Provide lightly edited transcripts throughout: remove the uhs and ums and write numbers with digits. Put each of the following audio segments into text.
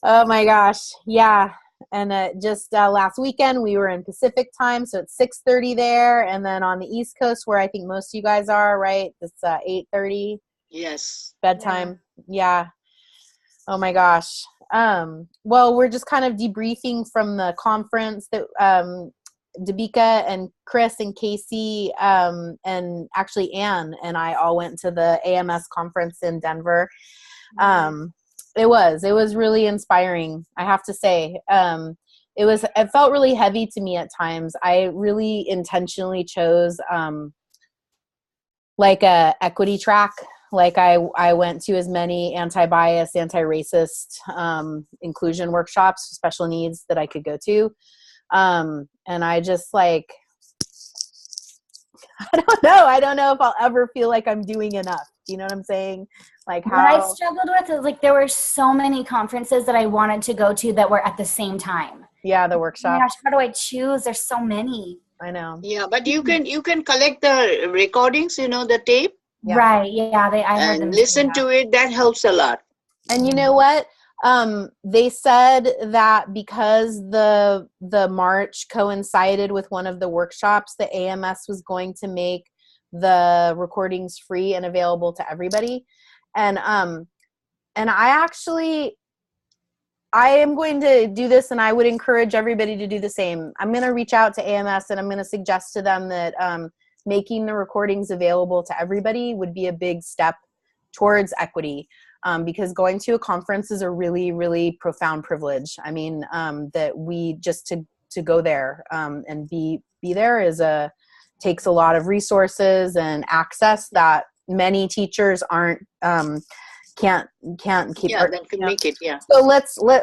Oh my gosh. Yeah. And just last weekend we were in Pacific time, so it's 6:30 there, and then on the East Coast where I think most of you guys are, right? It's 8:30 Yes. bedtime. Yeah. Oh my gosh. Well, we're just kind of debriefing from the conference that Dabika and Chris and Casey and actually Anne and I all went to the AMS conference in Denver. It was really inspiring, I have to say. It felt really heavy to me at times. I really intentionally chose like a equity track. Like I went to as many anti-bias, anti-racist inclusion workshops, special needs that I could go to. And I just like, I don't know if I'll ever feel like I'm doing enough. Do you know what I'm saying? Like what I struggled with is like there were so many conferences that I wanted to go to that were at the same time. Yeah, the workshop. Oh my gosh, how do I choose? There's so many. I know. Yeah, but you can collect the recordings, the tape. Yeah. Right. Yeah. I heard them listen to it. That helps a lot. And you know what? They said that because the march coincided with one of the workshops, the AMS was going to make the recordings free and available to everybody. And I am going to do this, and I would encourage everybody to do the same. I'm going to reach out to AMS and I'm going to suggest to them that making the recordings available to everybody would be a big step towards equity. Because going to a conference is a really, really profound privilege. I mean, that we just to go there and be there takes a lot of resources and access that many teachers can't keep. Yeah, that can make it. Yeah. So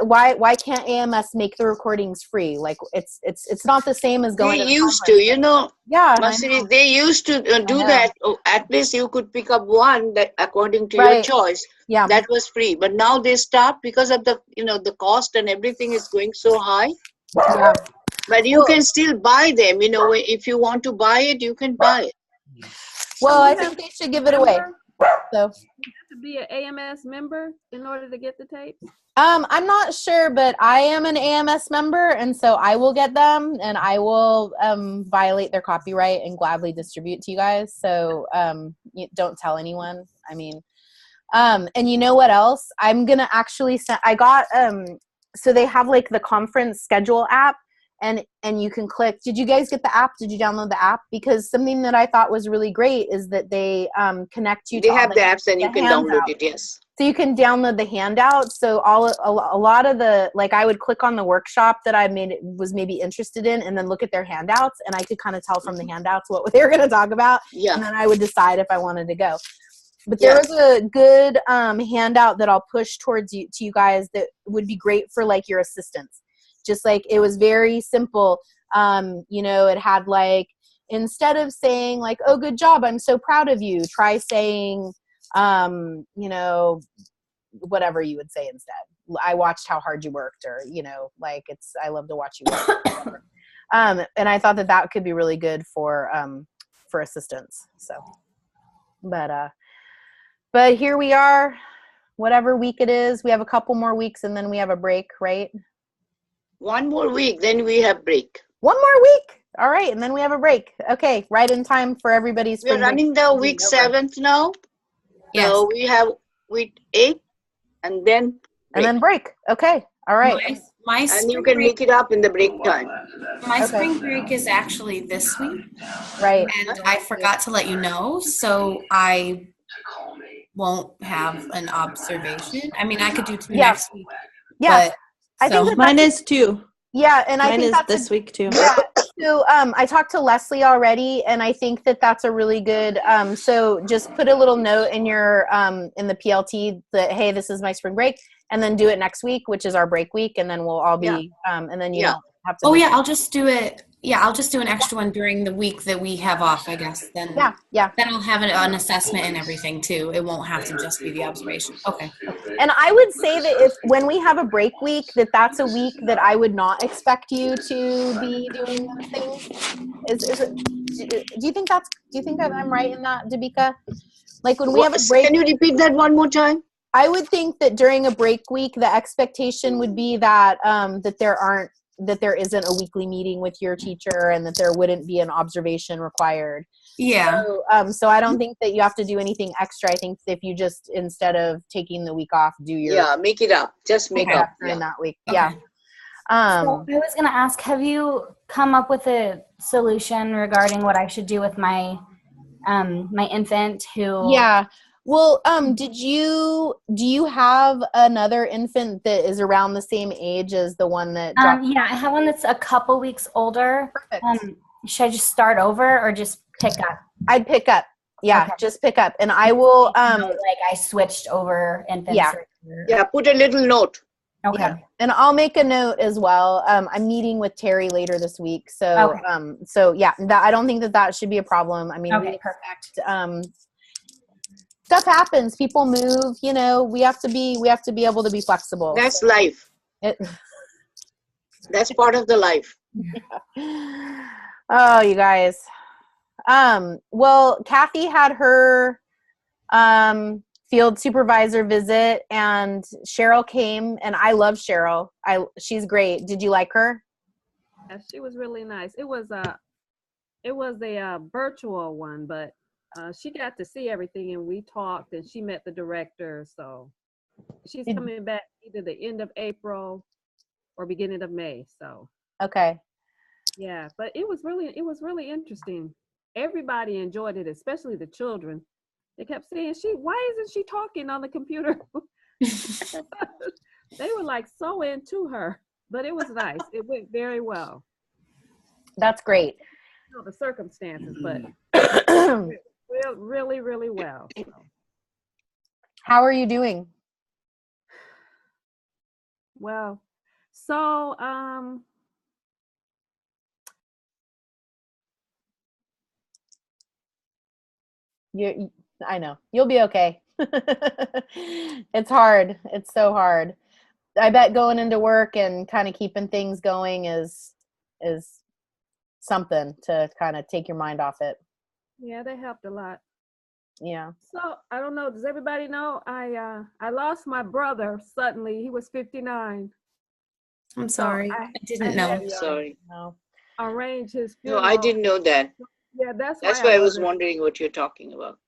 why can't AMS make the recordings free? Like it's not the same as going. They used to, Yeah, Masiri, they used to do that. At least you could pick up one that according to your choice. Yeah, that was free. But now they stopped because of the the cost and everything is going so high. Yeah. But you can still buy them. If you want to buy it, you can buy it. Well, I think they should give it away. So you have to be an AMS member in order to get the tapes? I'm not sure, but I am an AMS member, and so I will get them, and I will violate their copyright and gladly distribute to you guys. So don't tell anyone. I mean, and you know what else? I'm gonna actually send. I got so they have like the conference schedule app. And you can click. Did you guys get the app? Did you download the app? Because something that I thought was really great is that they connect you. They have the apps and you can download it. Yes. So you can download the handout. So a lot of the, like, I would click on the workshop that I was maybe interested in, and then look at their handouts, and I could kind of tell from the handouts what they were going to talk about. Yeah. And then I would decide if I wanted to go. But there was a good handout that I'll push towards to you guys that would be great for like your assistants. Just like, it was very simple. It had like, instead of saying like, oh, good job, I'm so proud of you, try saying, whatever you would say instead. I watched how hard you worked, or, I love to watch you work. And I thought that could be really good for assistants. So, but here we are, whatever week it is, we have a couple more weeks and then we have a break, right? One more week, then we have break. One more week. All right, and then we have a break. Okay, right in time for everybody's. We're running the week 7th now. Yes. So we have week 8, and then break. Okay, all right. And you can make it up in the break time. My spring break is actually this week. Right. And I forgot to let you know, so I won't have an observation. I mean, I could do 2 next week. Yeah. I think mine is 2. Yeah, and I think that's this week too. Yeah. So I talked to Leslie already, and I think that's a really good. So just put a little note in your in the PLT that, hey, this is my spring break, and then do it next week, which is our break week, and then we'll all be and then you don't have to. Oh yeah, I'll just do it. Yeah, I'll just do an extra one during the week that we have off, I guess. Then Then I'll have an assessment and everything too. It won't have to just be the observation. Okay. And I would say that when we have a break week, that's a week that I would not expect you to be doing things. Do you think I'm right in that, Dabika? Like when we have a break. Can you repeat that one more time? I would think that during a break week, the expectation would be that that there isn't a weekly meeting with your teacher and that there wouldn't be an observation required. Yeah. So I don't think that you have to do anything extra. I think if you just, instead of taking the week off, do your make it up. Just make up during that week. Okay. Yeah. So I was going to ask, have you come up with a solution regarding what I should do with my my infant who? Yeah. Well, do you have another infant that is around the same age as the one that dropped? Yeah, I have one that's a couple weeks older. Perfect. Should I just start over or just pick up? I'd pick up. Yeah, Okay. just pick up. And I will like I switched over infants. Yeah. Yeah, put a little note. Okay. Yeah. And I'll make a note as well. I'm meeting with Terry later this week. So Okay. so yeah, I don't think that should be a problem. I mean, Okay, perfect. Stuff happens. People move, you know, we have to be able to be flexible. That's life. That's part of the life. Oh, you guys. Well, Kathy had her field supervisor visit and Cheryl came, and I love Cheryl. She's great. Did you like her? Yeah, she was really nice. It was a virtual one, but she got to see everything, and we talked, and she met the director. So she's coming back either the end of April or beginning of May. So okay. Yeah, but it was really interesting. Everybody enjoyed it, especially the children. They kept saying, why isn't she talking on the computer? They were like so into her, but it was nice. It went very well. That's great. You know, the circumstances, but really, really well. So. How are you doing? Well, so I know. You'll be okay. It's hard. It's so hard. I bet going into work and kind of keeping things going is something to kind of take your mind off it. Yeah, they helped a lot. Yeah. So I don't know. Does everybody know? I lost my brother suddenly. He was 59. I'm sorry. I didn't know. I'm sorry. No. Arrange his No, funeral. I didn't know that. Yeah, that's why I was wondering what you're talking about.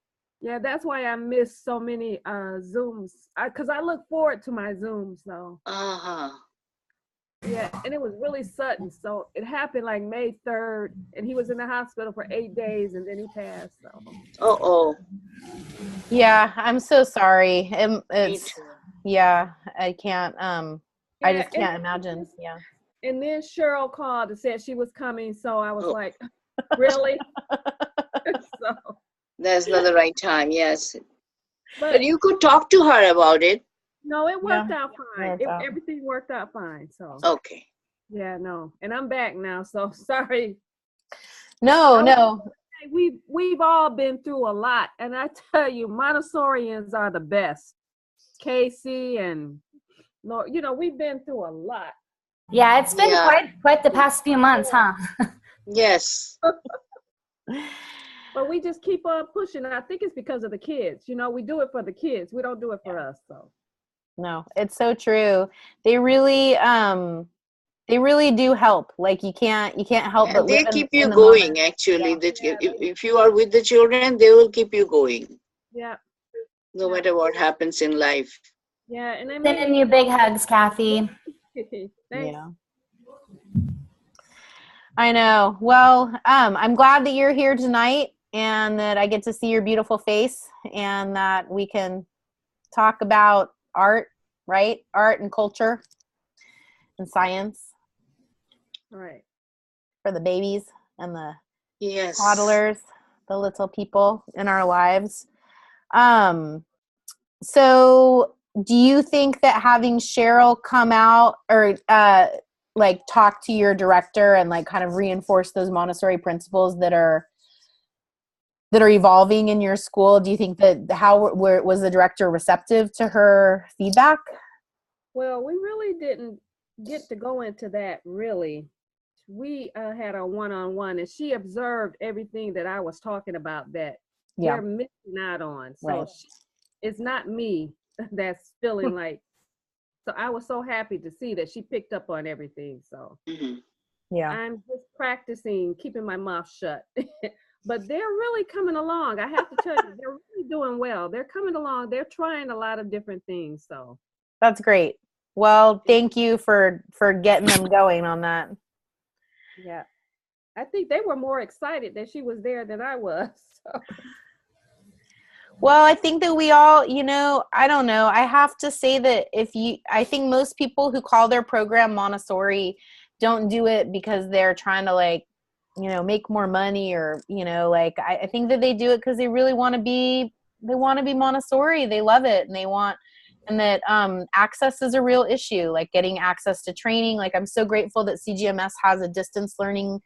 Yeah, that's why I missed so many Zooms. Because I look forward to my Zooms, so. Yeah, and it was really sudden. So it happened like May 3rd, and he was in the hospital for 8 days, and then he passed. So. Yeah, I'm so sorry. Me too. Yeah, I can't. I just can't imagine. Yeah. And then Cheryl called and said she was coming, so I was like, really? So. That's not the right time. Yes, but you could talk to her about it. No, it worked out fine. Everything worked out fine. So. Okay. Yeah, no, and I'm back now. So sorry. No. We've all been through a lot, and I tell you, Montessorians are the best. Casey and you know, we've been through a lot. Yeah, it's been quite the past few months, huh? Yes. But we just keep on pushing. I think it's because of the kids. You know, we do it for the kids. We don't do it for us. So. No, it's so true. They really do help. Like you can't help but they live keep in you the going. moment. Actually, if you are with the children, they will keep you going. Yeah. No matter what happens in life. Yeah, and they sending you big hugs, Kathy. Thanks. Yeah. I know. Well, I'm glad that you're here tonight and that I get to see your beautiful face and that we can talk about art, right? Art and culture and science. Right. For the babies and the Yes. toddlers, the little people in our lives. So do you think that having Cheryl come out or like talk to your director and like kind of reinforce those Montessori principles that are evolving in your school, do you think that was the director receptive to her feedback? Well, we really didn't get to go into that really. We had a one-on-one, and she observed everything that I was talking about that they're missing out on. So it's not me. that's feeling like, so I was so happy to see that she picked up on everything. So Yeah. I'm just practicing keeping my mouth shut. But they're really coming along. I have to tell you, they're really doing well. They're coming along. They're trying a lot of different things. So that's great. Well, thank you for getting them going on that. Yeah. I think they were more excited that she was there than I was. So. Well, I think that we all, I don't know. I have to say that I think most people who call their program Montessori don't do it because they're trying to make more money or, I think that they do it because they really want to be Montessori. They love it and that access is a real issue, like getting access to training. Like I'm so grateful that CGMS has a distance learning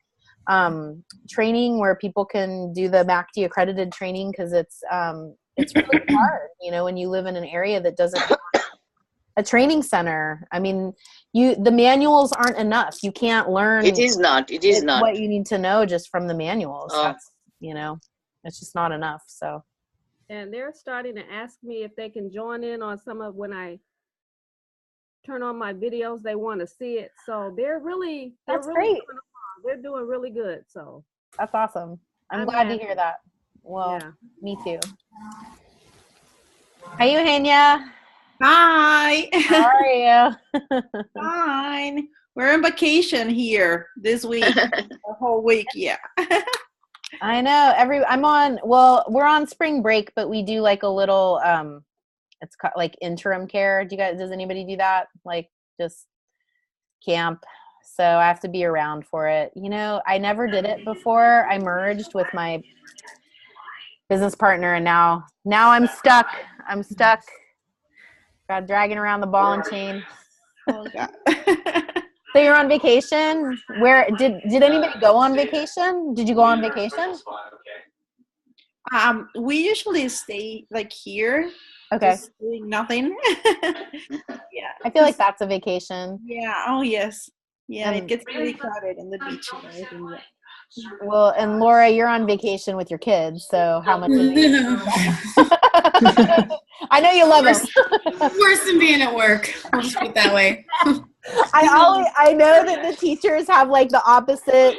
training where people can do the MACD accredited training because it's really hard, when you live in an area that doesn't have a training center. I mean, the manuals aren't enough. You can't learn. It is not. What you need to know just from the manuals. That's, it's just not enough. So. And they're starting to ask me if they can join in on some of when I turn on my videos, they want to see it. So they're really great. They're doing really good. So that's awesome. I'm glad to hear that. Well, yeah. Me too. Hi, Eugenia. Hi. How are you? Fine. We're on vacation here this week. The whole week, yeah. I know. We're on spring break, but we do like a little it's like interim care. Does anybody do that? Like just camp. So I have to be around for it. I never did it before. I merged with my business partner and now I'm stuck. Got dragging around the ball and chain. Oh God. So you're on vacation? Where did anybody go on vacation? Did you go on vacation? We usually stay like here. Okay. Just doing nothing. Yeah. I feel like that's a vacation. Yeah. Oh yes. Yeah. It gets really crowded on the beach and everything. Yeah. Well, and Laura, you're on vacation with your kids, so how much? I know you love them. Worse than being at work. I'll just put it that way. I know that the teachers have like the opposite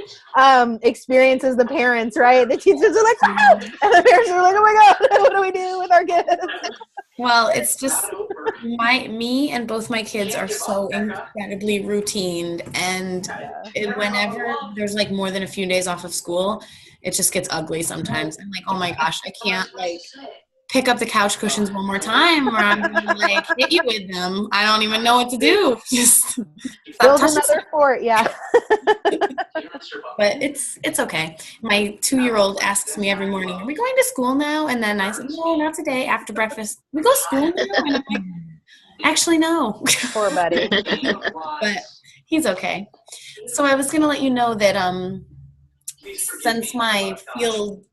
experience as the parents, right? The teachers are like, ah! And the parents are like, oh my God, what do we do with our kids? Well, it's just me and both my kids are so incredibly routined, and whenever there's like more than a few days off of school, it just gets ugly sometimes. I'm like, oh my gosh, I can't like pick up the couch cushions one more time or I'm gonna like hit you with them. I don't even know what to do. Just build another fort, yeah. But it's okay. My 2-year-old asks me every morning, are we going to school now? And then I said, no, not today. After breakfast, we go to school now? And I'm like, actually, no. Poor buddy. But he's okay. So I was going to let you know that since my field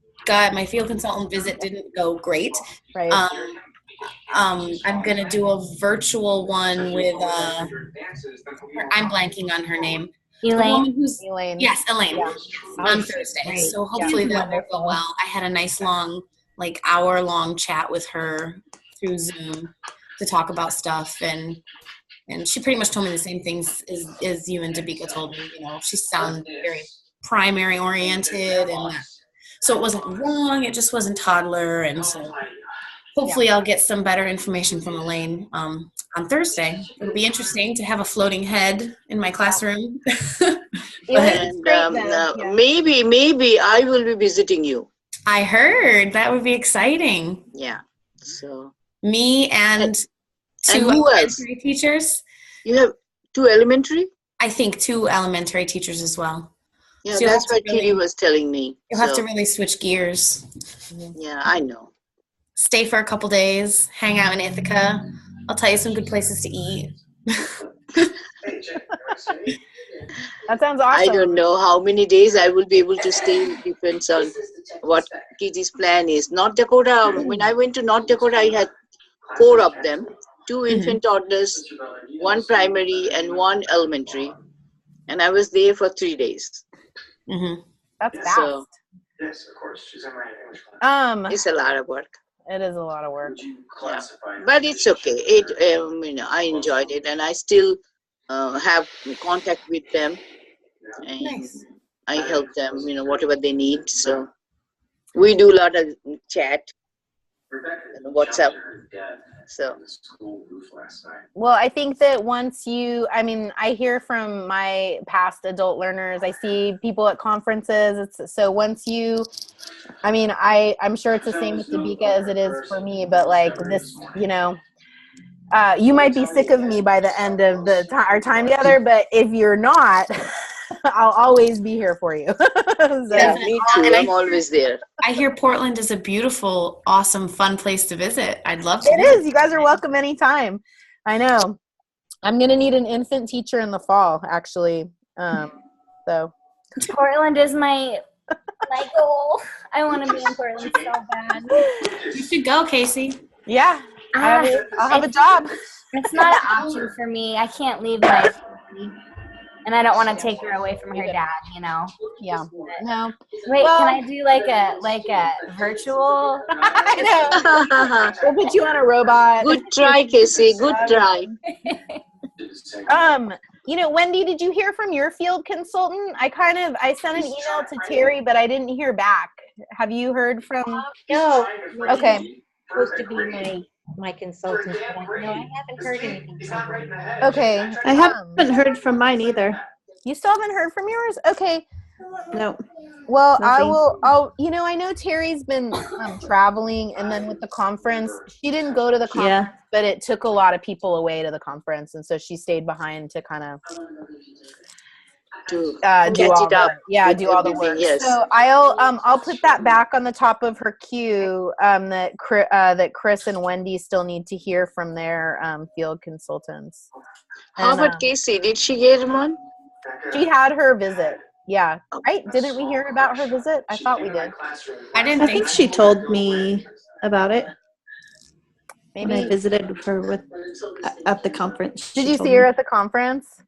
consultant visit didn't go great, right. I'm going to do a virtual one with, I'm blanking on her name. Elaine? Elaine. Yes, Elaine. Yeah. On Thursday. Great. So hopefully that will go well. I had a nice long, like hour-long chat with her through Zoom to talk about stuff, and she pretty much told me the same things as you and Dabika told me. She sounded very primary oriented, and so it wasn't wrong. It just wasn't toddler, and so hopefully I'll get some better information from Elaine on Thursday. It'll be interesting to have a floating head in my classroom. And maybe I will be visiting you. I heard that would be exciting. Yeah. So me and two elementary teachers. You have 2 elementary? I think 2 elementary teachers as well. Yeah, so that's what Kitty was telling me. You'll have to really switch gears. Yeah, I know. Stay for a couple days, hang out in Ithaca. I'll tell you some good places to eat. That sounds awesome. I don't know how many days I will be able to stay. It depends on what Kitty's plan is. North Dakota, when I went to North Dakota, I had 4 of them, 2 infant toddlers, 1 primary and 1 elementary. And I was there for 3 days. That's fast. So, yes, of course. She's in my English class. It's a lot of work. It is a lot of work. Yeah. But it's okay. I enjoyed it, and I still have contact with them, and Nice. I help them, whatever they need. So we do a lot of chat and WhatsApp. So Well, I think that I hear from my past adult learners, I see people at conferences. I'm sure it's the same with Dabika as it is for me, but like this, you might be sick of me by the end of our time together, but if you're not, I'll always be here for you. So, yeah, me too. And I'm always there. I hear Portland is a beautiful, awesome, fun place to visit. I'd love to. It is. You guys are welcome anytime. I know. I'm going to need an infant teacher in the fall, actually. So Portland is my goal. I want to be in Portland so bad. You should go, Casey. yeah, I'll have a job. It's not an option for me. I can't leave my family. And I don't want to take her away from her dad, Yeah. No. Wait, can I do like a virtual? I know. We'll put you on a robot. Good try, Casey. Good try. Wendy, did you hear from your field consultant? I sent an email to Terry, but I didn't hear back. Have you heard from? No. Okay. Supposed to be my consultant, but I haven't heard anything from her. Okay. I haven't heard from mine either. You still haven't heard from yours? Okay. No. Well, Nothing. I know Terry's been traveling, and then with the conference, she didn't go to the conference, but it took a lot of people away to the conference, and so she stayed behind to kind of do all the work. Yes. So I'll put that back on the top of her queue that Chris and Wendy still need to hear from their field consultants. How about Casey? Did she get one? She had her visit. Yeah. Right? Didn't we hear about her visit? I thought we did. I think she told me about it. Maybe when I visited her at the conference. Did you see her at the conference?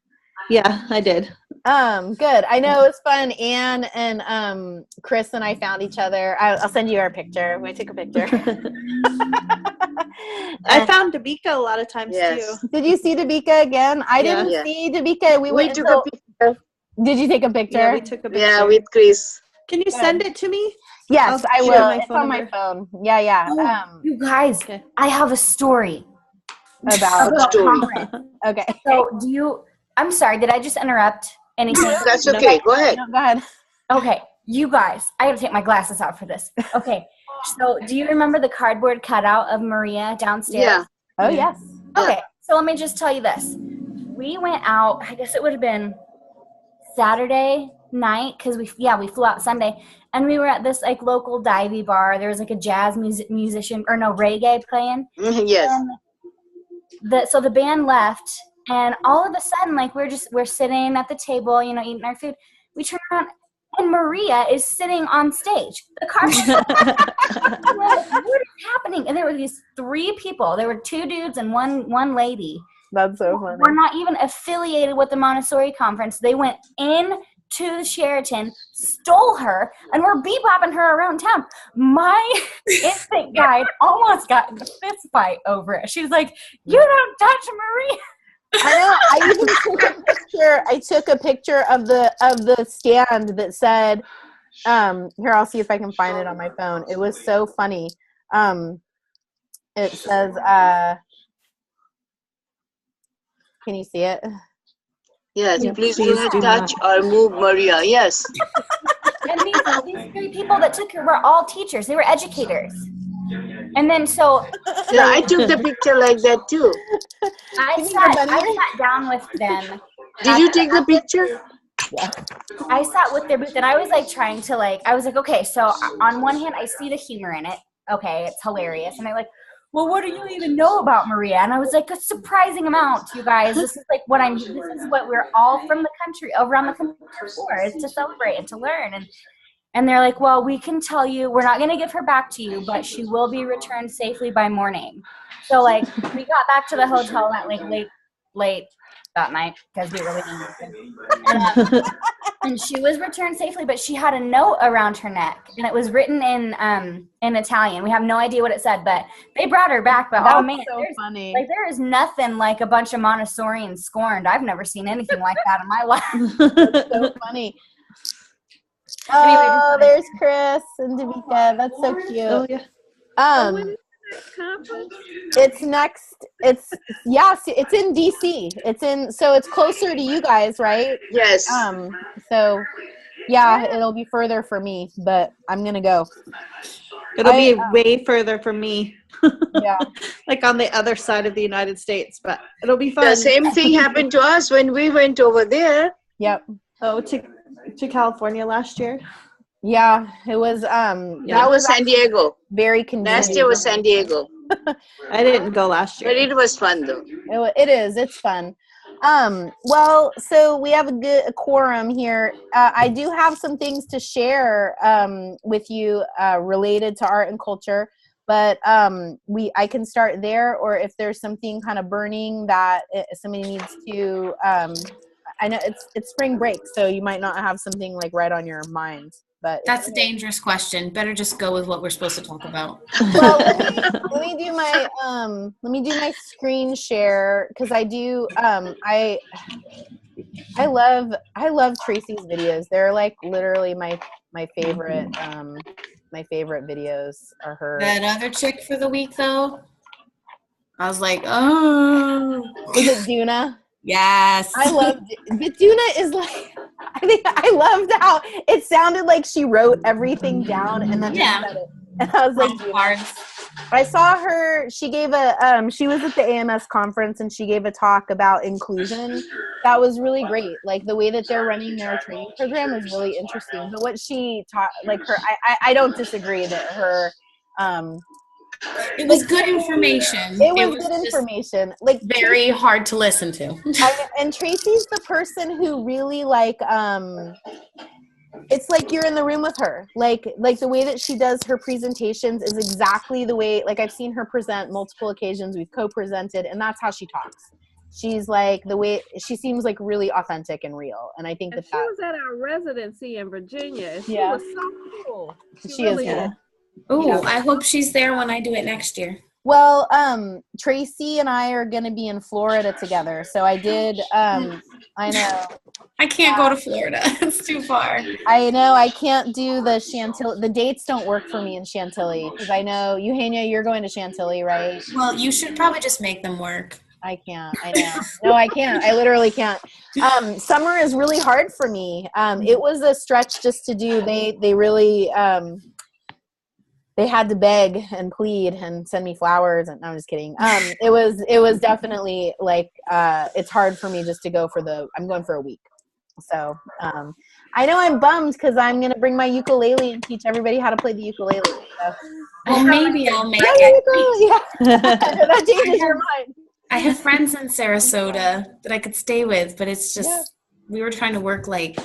Yeah, I did. Good. I know it was fun. Anne and Chris and I found each other. I'll send you our picture. We took a picture. I found Dabika a lot of times too. Did you see Dabika again? I didn't see Dabika. We took a picture. Did you take a picture? Yeah, we took a picture. Yeah, with Chris. Can you send it to me? Yes, I will. It's on my phone. Yeah. Oh, you guys, I have a story. About conference. Okay. So I'm sorry, did I just interrupt anything? That's okay. Go ahead. No, go ahead. Okay, you guys, I have to take my glasses out for this. Okay, so do you remember the cardboard cutout of Maria downstairs? Yeah. Oh, yes. Okay, so let me just tell you this. We went out, I guess it would have been Saturday night, because we flew out Sunday, and we were at this local divey bar. There was a jazz musician, or no, reggae playing. Yes. And so the band left, and all of a sudden, we're sitting at the table, eating our food. We turn around, and Maria is sitting on stage. The car. What is happening? And there were these 3 people. There were 2 dudes and one lady. That's so funny. We're not even affiliated with the Montessori conference. They went in to the Sheraton, stole her, and we're bebopping her around town. My infant guide almost got in a fist fight over it. She was like, "You don't touch Maria." I know. I even took a picture. I took a picture of the stand that said, here, I'll see if I can find it on my phone. It was so funny. It says, can you see it? Yes, please do not touch or move Maria. Yes. And these 3 people that took her were all teachers. They were educators. And then Yeah, I took the picture like that too. I sat down with them. Did you take the picture? Yeah. I sat with their booth, and I was trying to I was like, okay, so on one hand, I see the humor in it. Okay, it's hilarious. And they're like, well, what do you even know about Maria? And I was like, a surprising amount, you guys. This is this is what we're all from the country, around the country for, is to celebrate and to learn. And they're like, well, we can tell you, we're not going to give her back to you, but she will be returned safely by morning. So we got back to the hotel at late that night, because we were leaving. And she was returned safely, but she had a note around her neck, and it was written in Italian. We have no idea what it said, but they brought her back. But That's oh man, so funny. like there is nothing like a bunch of Montessorians scorned. I've never seen anything like that in my life. That's so funny. Anyway, Oh, there's Chris and Davika. That's so cute. Oh yeah. So when is the next conference? It's next. It's in DC. So it's closer to you guys, right? Yes. So yeah, it'll be further for me, but I'm gonna go. It'll be way further from me. Yeah. Like on the other side of the United States, but it'll be fun. The same thing happened to us when we went over there. Yep. Oh, to California last year. Yeah, it was. That was San Diego. Very convenient. Last year was San Diego. I didn't go last year. But it was fun though. It is. It's fun. Well, so we have a quorum here. I do have some things to share with you related to art and culture, but I can start there, or if there's something kind of burning that somebody needs to. I know it's spring break, so you might not have something like right on your mind. But That's a dangerous question. Better just go with what we're supposed to talk about. Well, let me do my screen share, because I do I love Tracy's videos. They're like literally my favorite videos are her. That other chick for the week though, I was like, oh. Was it Duna? Yes. I loved it. But Duna is like, I loved how it sounded like she wrote everything down and then just said it. And I was like, I saw her, she gave she was at the AMS conference and she gave a talk about inclusion. That was really great. Like the way that they're running their training program is really interesting. But what she taught, like I don't disagree that her, it was good information. It was good information. Like very hard to listen to. And Tracy's the person who really like, it's like you're in the room with her. Like the way that she does her presentations is exactly the way, like I've seen her present multiple occasions. We've co-presented, and that's how she talks. She's like, the way she seems like really authentic and real. And I think and she was at our residency in Virginia. And she was so cool. She really is. Oh, yeah. I hope she's there when I do it next year. Well, Tracy and I are going to be in Florida together. So I did, I know. I can't go to Florida. It's too far. I know. I can't do the Chantilly. The dates don't work for me in Chantilly because I know, Eugenia, you're going to Chantilly, right? Well, you should probably just make them work. I can't. I know. No, I can't. I literally can't. Summer is really hard for me. It was a stretch just to do. They really, they had to beg and plead and send me flowers, and no, I'm just kidding. It was definitely like it's hard for me just to go I'm going for a week. So I know I'm bummed because I'm gonna bring my ukulele and teach everybody how to play the ukulele. So. Well, maybe I'll make it. Yeah. That changes your mind. I have friends in Sarasota that I could stay with, but it's just we were trying to work like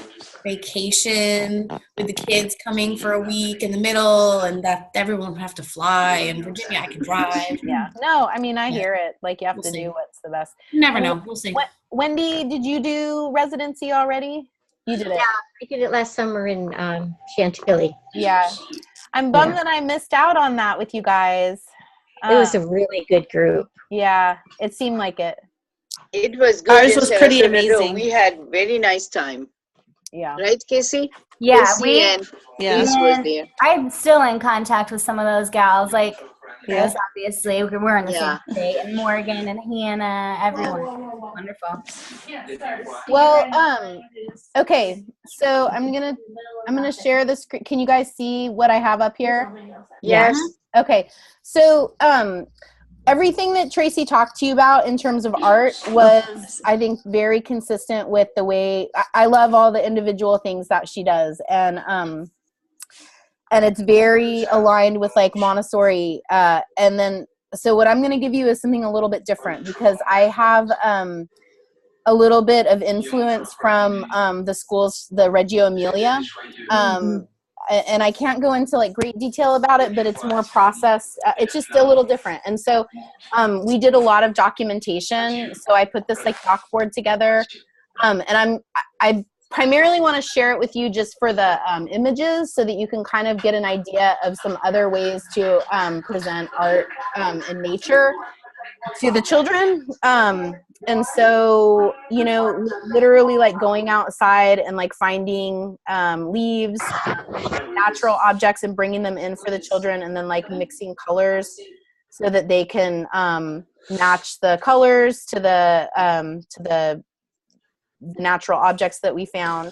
vacation with the kids coming for a week in the middle, and that everyone would have to fly. In Virginia, I can drive. Yeah. No, I mean, I hear it. Like you have to do what's the best. You never know. We'll see. Wendy, did you do residency already? You did it. Yeah, I did it last summer in Chantilly. Yeah. I'm bummed that I missed out on that with you guys. It was a really good group. Yeah, it seemed like it. It was good. Ours was pretty amazing. We had very nice time. Yeah. Right, Casey? Yeah, Casey was there. I'm still in contact with some of those gals. Like, yes, obviously, we're in the same state. And Morgan and Hannah, everyone. Wonderful. Well, okay. So I'm gonna share the screen. Can you guys see what I have up here? Yes. Okay. So everything that Tracy talked to you about in terms of art was, I think, very consistent with the way I love all the individual things that she does. And it's very aligned with like Montessori. And then, so what I'm going to give you is something a little bit different because I have a little bit of influence from the schools, the Reggio Emilia. And I can't go into like great detail about it, but it's more processed. It's just a little different. And so we did a lot of documentation. So I put this like chalkboard together. And primarily want to share it with you just for the images so that you can kind of get an idea of some other ways to present art in nature to the children. And so, you know, literally like going outside and like finding leaves, natural objects and bringing them in for the children, and then like mixing colors so that they can match the colors to the natural objects that we found.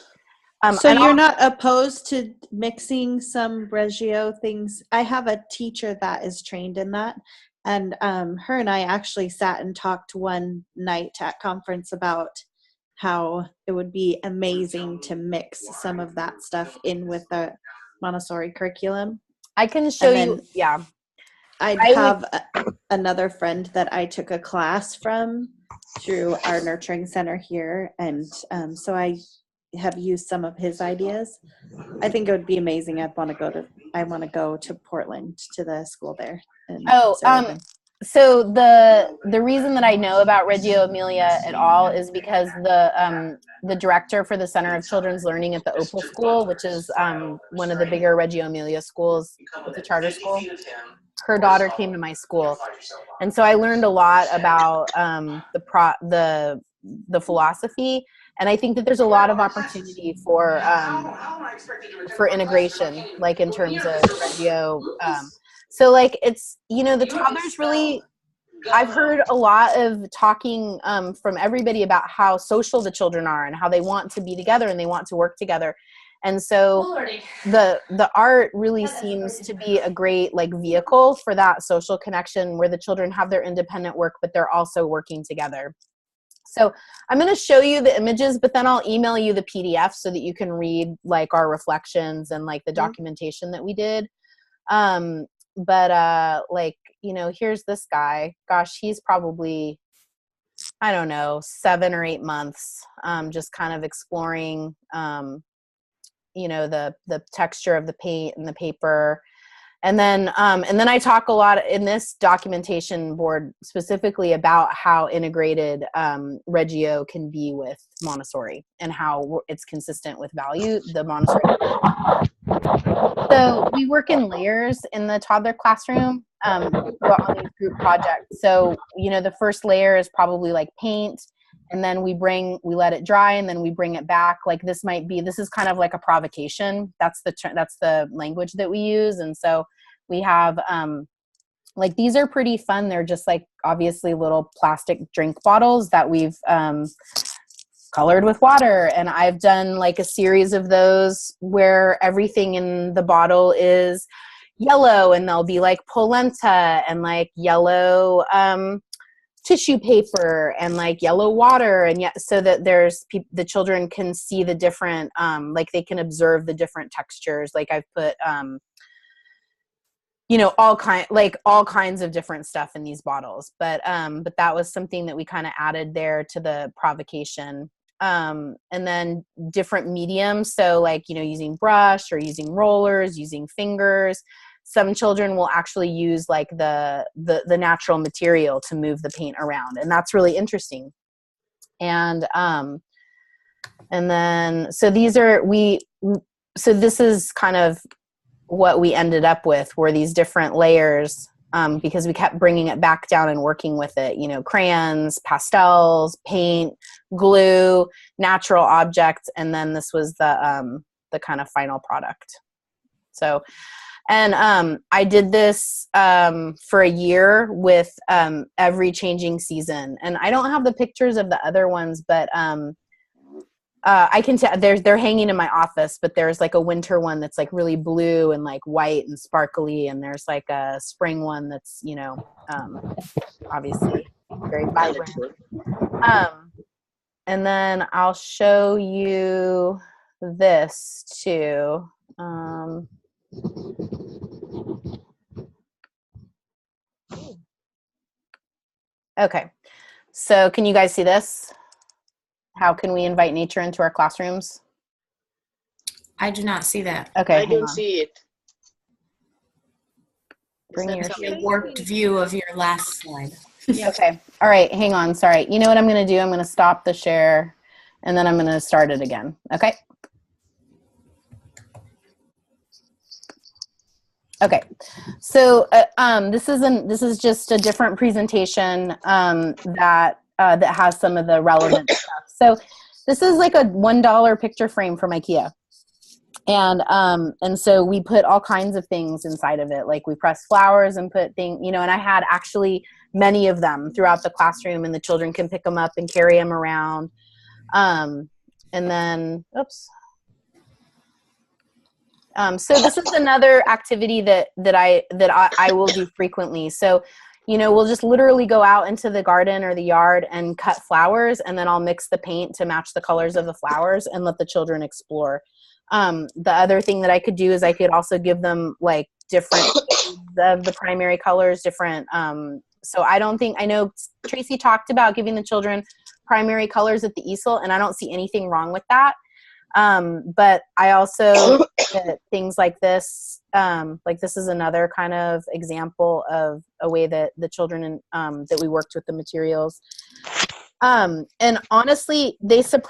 So you're not opposed to mixing some Reggio things? I have a teacher that is trained in that, and her and I actually sat and talked one night at conference about how it would be amazing to mix some of that stuff in with the Montessori curriculum. I can show you, yeah. I'd have another friend that I took a class from through our nurturing center here, and so I have used some of his ideas. I think it would be amazing. I want to go to Portland to the school there. So the reason that I know about Reggio Emilia at all is because the director for the Center of Children's Learning at the Opal School, which is one of the bigger Reggio Emilia schools, it's a charter school. Her daughter came to my school, and so I learned a lot about the philosophy, and I think that there's a lot of opportunity for integration, like in terms of Reggio. So like it's, you know, the toddlers really, I've heard a lot of talking from everybody about how social the children are and how they want to be together and they want to work together. And so the art really seems to be a great like vehicle for that social connection where the children have their independent work, but they're also working together. So I'm going to show you the images, but then I'll email you the PDF so that you can read like our reflections and like the documentation that we did. But like, you know, here's this guy. Gosh, he's probably, I don't know, 7 or 8 months, just kind of exploring, you know, the texture of the paint and the paper. And then I talk a lot in this documentation board specifically about how integrated Reggio can be with Montessori and how it's consistent with value, the Montessori. So we work in layers in the toddler classroom on these group projects. So, you know, the first layer is probably like paint, and then we let it dry, and then we bring it back. Like this is kind of like a provocation. That's the language that we use. And so we have, like, these are pretty fun. They're just like obviously little plastic drink bottles that we've colored with water. And I've done like a series of those where everything in the bottle is yellow, and there'll be like polenta and like yellow tissue paper and like yellow water, and yet so that the children can see the different like they can observe the different textures. Like I've put you know, all kinds of different stuff in these bottles, but that was something that we kind of added there to the provocation. And then different mediums, so like, you know, using brush or using rollers, using fingers. Some children will actually use like the natural material to move the paint around, and that's really interesting. And then so these are so this is kind of what we ended up with, were these different layers, because we kept bringing it back down and working with it, you know, crayons, pastels, paint, glue, natural objects, and then this was the kind of final product. So, and I did this for a year with every changing season, and I don't have the pictures of the other ones, but I can tell they're hanging in my office, but there's like a winter one that's like really blue and like white and sparkly. And there's like a spring one that's, you know, obviously very vibrant. And then I'll show you this too. Okay. So can you guys see this? How can we invite nature into our classrooms? I do not see that. Okay, I don't see it. Bring your a warped view of your last slide. Okay. All right. Hang on. Sorry. You know what I'm going to do? I'm going to stop the share, And then I'm going to start it again. Okay. Okay. So this is just a different presentation that has some of the relevant stuff. So this is like a $1 picture frame from IKEA. And so we put all kinds of things inside of it. Like we press flowers and put things, you know, and I had actually many of them throughout the classroom, and the children can pick them up and carry them around. And then, oops. So this is another activity that I will do frequently. So, you know, we'll just literally go out into the garden or the yard and cut flowers, and then I'll mix the paint to match the colors of the flowers and let the children explore. The other thing that I could do is I could also give them like different of the primary colors, different. So I know Tracy talked about giving the children primary colors at the easel, and I don't see anything wrong with that. But I also things like this is another kind of example of a way that the children that we worked with the materials. And honestly,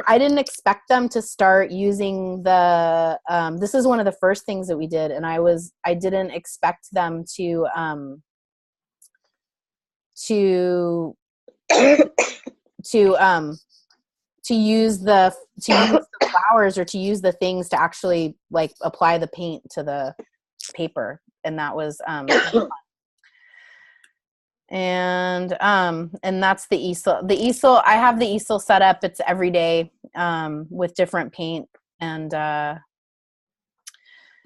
I didn't expect them to start using the, this is one of the first things that we did. And I didn't expect them to use the flowers or to use the things to actually like apply the paint to the paper. And that was, and that's the easel. The easel, I have the easel set up. It's every day with different paint. And so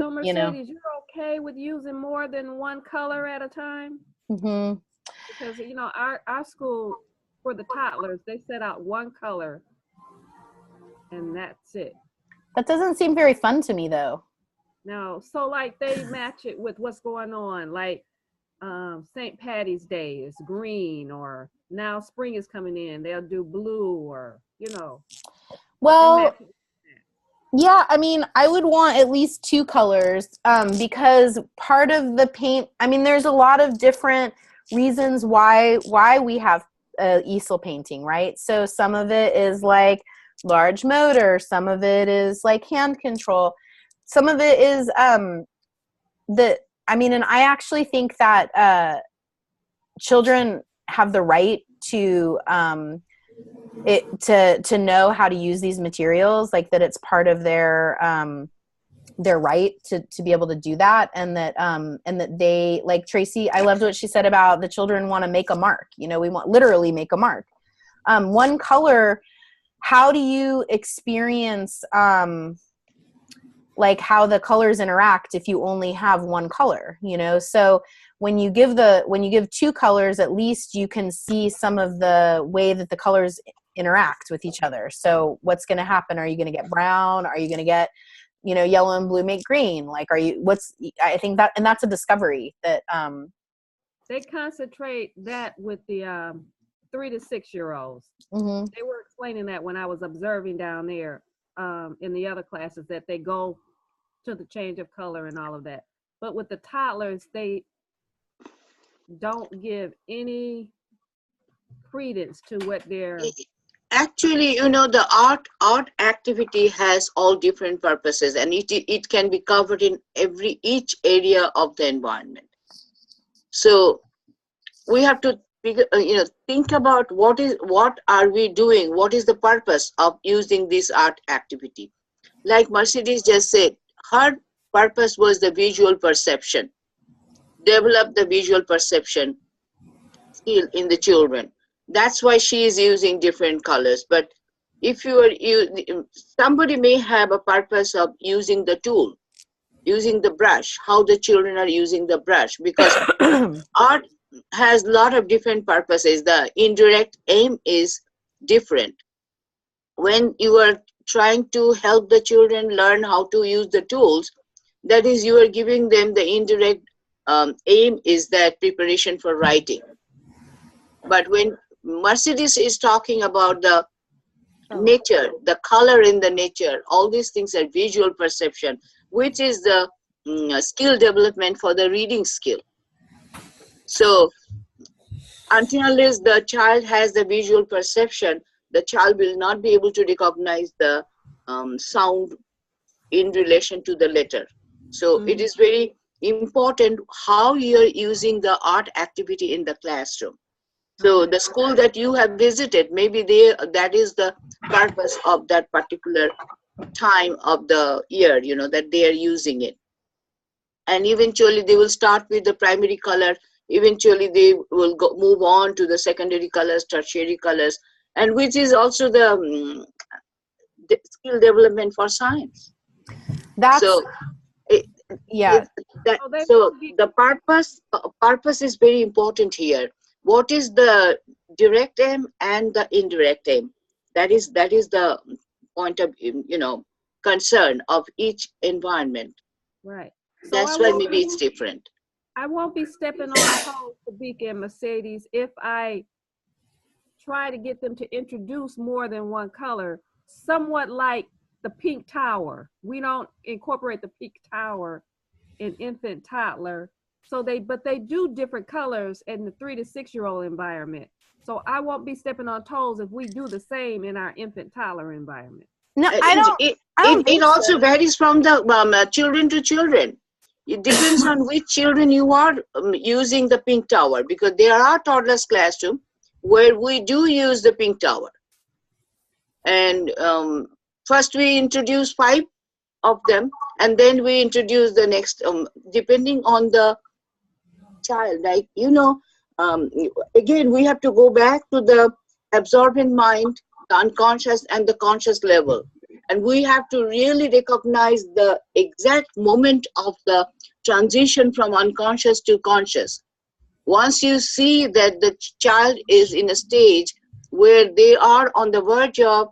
Mercedes, you know, you're okay with using more than one color at a time? mm-hmm. Because, you know, our school for the toddlers, they set out one color and that's it. That doesn't seem very fun to me though. No, so like they match it with what's going on, like St. Patty's Day is green, or now spring is coming in, they'll do blue, or, you know. Well, yeah, I mean, I would want at least two colors because part of the paint, I mean, there's a lot of different reasons why we have easel painting, right? So some of it is like large motor, some of it is like hand control, some of it is and I actually think that children have the right to to know how to use these materials, like that it's part of their right to be able to do that, and that they, like Tracy, I loved what she said about the children want to make a mark. You know, we want literally make a mark. One color, how do you experience like how the colors interact if you only have one color, you know? So when you give two colors, at least you can see some of the way that the colors interact with each other. So what's going to happen? Are you going to get brown? Are you going to get, you know, yellow and blue make green? Like, I think that, and that's a discovery that, they concentrate that with the 3 to 6 year olds. mm-hmm. They were explaining that when I was observing down there in the other classes, that they go to the change of color and all of that. But with the toddlers, they don't give any credence to what they're. Actually, you know, the art activity has all different purposes, and it can be covered in each area of the environment. So we have to think about what are we doing, what is the purpose of using this art activity. Like Mercedes just said, her purpose was the visual perception, develop the visual perception skill in the children. That's why she is using different colors. But if somebody may have a purpose of using the tool, using the brush, how the children are using the brush, because art has a lot of different purposes. The indirect aim is different. When you are trying to help the children learn how to use the tools, that is, you are giving them the indirect aim is that preparation for writing. But when Mercedes is talking about the nature, the color in the nature, all these things are visual perception, which is the skill development for the reading skill. So until unless the child has the visual perception, the child will not be able to recognize the sound in relation to the letter. So it is very important how you're using the art activity in the classroom. So the school that you have visited, maybe that is the purpose of that particular time of the year, that they are using it. And eventually they will start with the primary color. Eventually they will move on to the secondary colors, tertiary colors, and which is also the skill development for science. That's So yeah. So the purpose is very important here. What is the direct aim and the indirect aim? That is the point of concern of each environment. Right. So that's why maybe it's different. I won't be stepping on toes to Beak and Mercedes if I try to get them to introduce more than one color, somewhat like the pink tower. We don't incorporate the pink tower in infant toddler. But they do different colors in the 3 to 6 year old environment. So I won't be stepping on toes if we do the same in our infant toddler environment. No, I don't. It also varies from the children to children. It depends on which children you are using the pink tower, because there are toddlers classroom where we do use the pink tower. And first we introduce 5 of them, and then we introduce the next, depending on the child. Like, again, we have to go back to the absorbent mind, the unconscious and the conscious level. And we have to really recognize the exact moment of the transition from unconscious to conscious. Once you see that the child is in a stage where they are on the verge of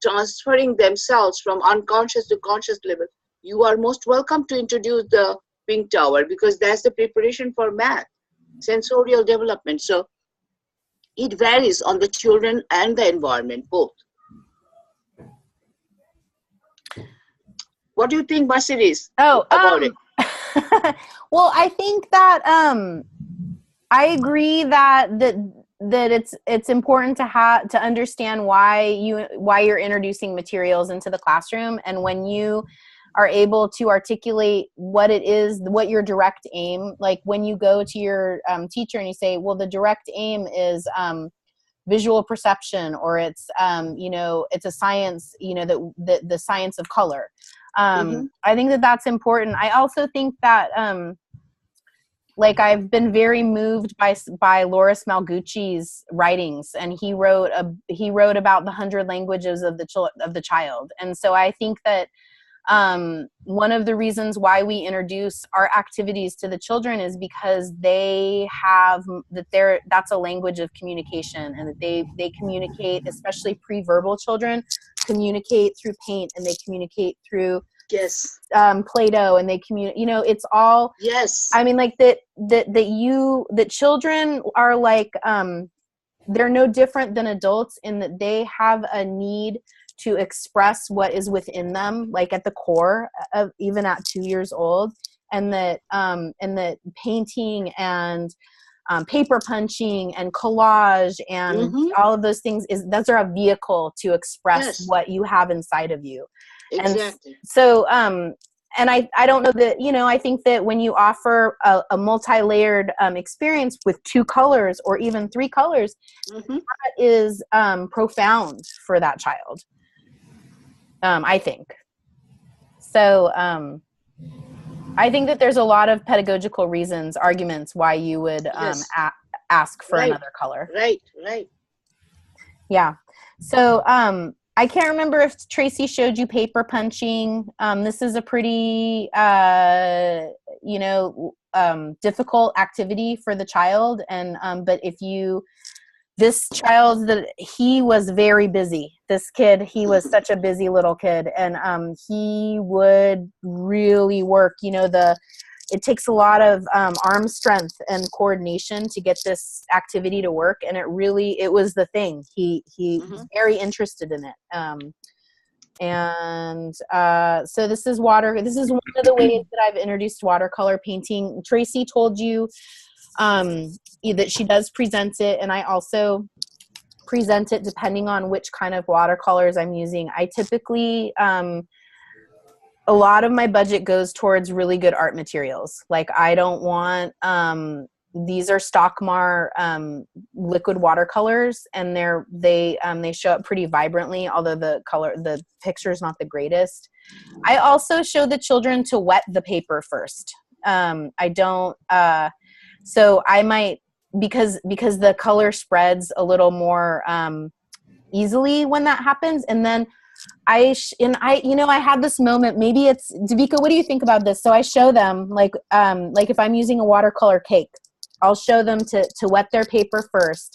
transferring themselves from unconscious to conscious level, you are most welcome to introduce the pink tower, because that's the preparation for math, sensorial development. So it varies on the children and the environment, both. What do you think, Mercedes, about it? Well, I think that I agree that it's important to understand why you're introducing materials into the classroom, and when you are able to articulate what it is, what your direct aim, like when you go to your teacher and you say, well, the direct aim is visual perception, or it's it's a science, the science of color. I think that that's important. I also think that like I've been very moved by Loris Malgucci's writings, and he wrote about the 100 languages of the child. And so I think that one of the reasons why we introduce art activities to the children is because they have that's a language of communication, and that they communicate, especially pre-verbal children communicate through paint, and they communicate through Play-Doh, and they communicate, it's all, I mean, like that children are like, they're no different than adults in that they have a need to express what is within them, like at the core of, even at 2 years old, and that painting and paper punching and collage and all of those things those are a vehicle to express what you have inside of you. Exactly. And so, and I don't know that, I think that when you offer a multi-layered experience with 2 colors or even 3 colors, that is profound for that child. I think. So I think that there's a lot of pedagogical arguments why you would ask for another color. Right. Yeah. So I can't remember if Tracy showed you paper punching. This is a pretty, difficult activity for the child. And but this child, he was very busy. This kid, he was such a busy little kid, and he would really work. It takes a lot of arm strength and coordination to get this activity to work, and it was the thing. He was very interested in it. So this is water. This is one of the ways that I've introduced watercolor painting. Tracy told you that she does present it, and I also present it depending on which kind of watercolors I'm using. I typically, a lot of my budget goes towards really good art materials. Like I don't want, these are Stockmar liquid watercolors, and they show up pretty vibrantly, although the picture is not the greatest. I also show the children to wet the paper first. I don't, so I might, because the color spreads a little more easily when that happens. And then I had this moment, maybe it's, Devika, what do you think about this? So I show them like if I'm using a watercolor cake, I'll show them to wet their paper first.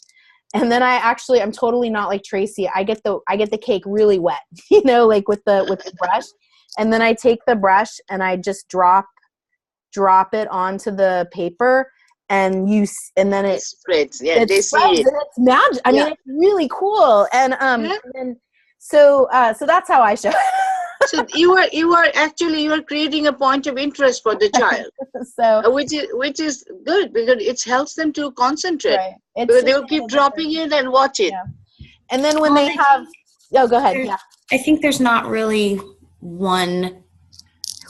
And then I'm totally not like Tracy. I get the cake really wet, like with the brush. And then I take the brush and I just drop it onto the paper, and then it spreads. Yeah, it they spreads, see it. and it's magic. I mean, it's really cool. And so that's how I show it. So you are creating a point of interest for the child. So which is good, because it helps them to concentrate. right. Because they will keep dropping it and watch it. Yeah. And then when they have, go ahead. Yeah. I think there's not really one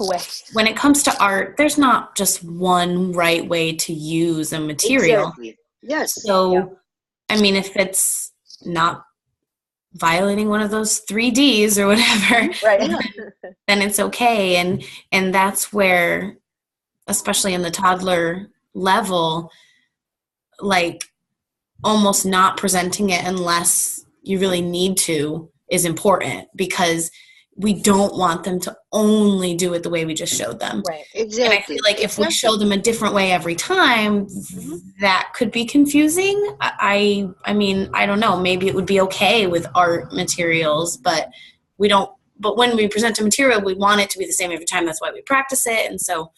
way. When it comes to art, there's not just one right way to use a material. Exactly. Yes. So, I mean, if it's not violating one of those 3Ds or whatever, right. then it's okay. And that's where, especially in the toddler level, like almost not presenting it unless you really need to is important, because we don't want them to only do it the way we just showed them. Right. Exactly. And I feel like if we show them a different way every time, that could be confusing. I mean, I don't know. Maybe it would be okay with art materials, but we don't. But when we present a material, we want it to be the same every time. That's why we practice it. And so,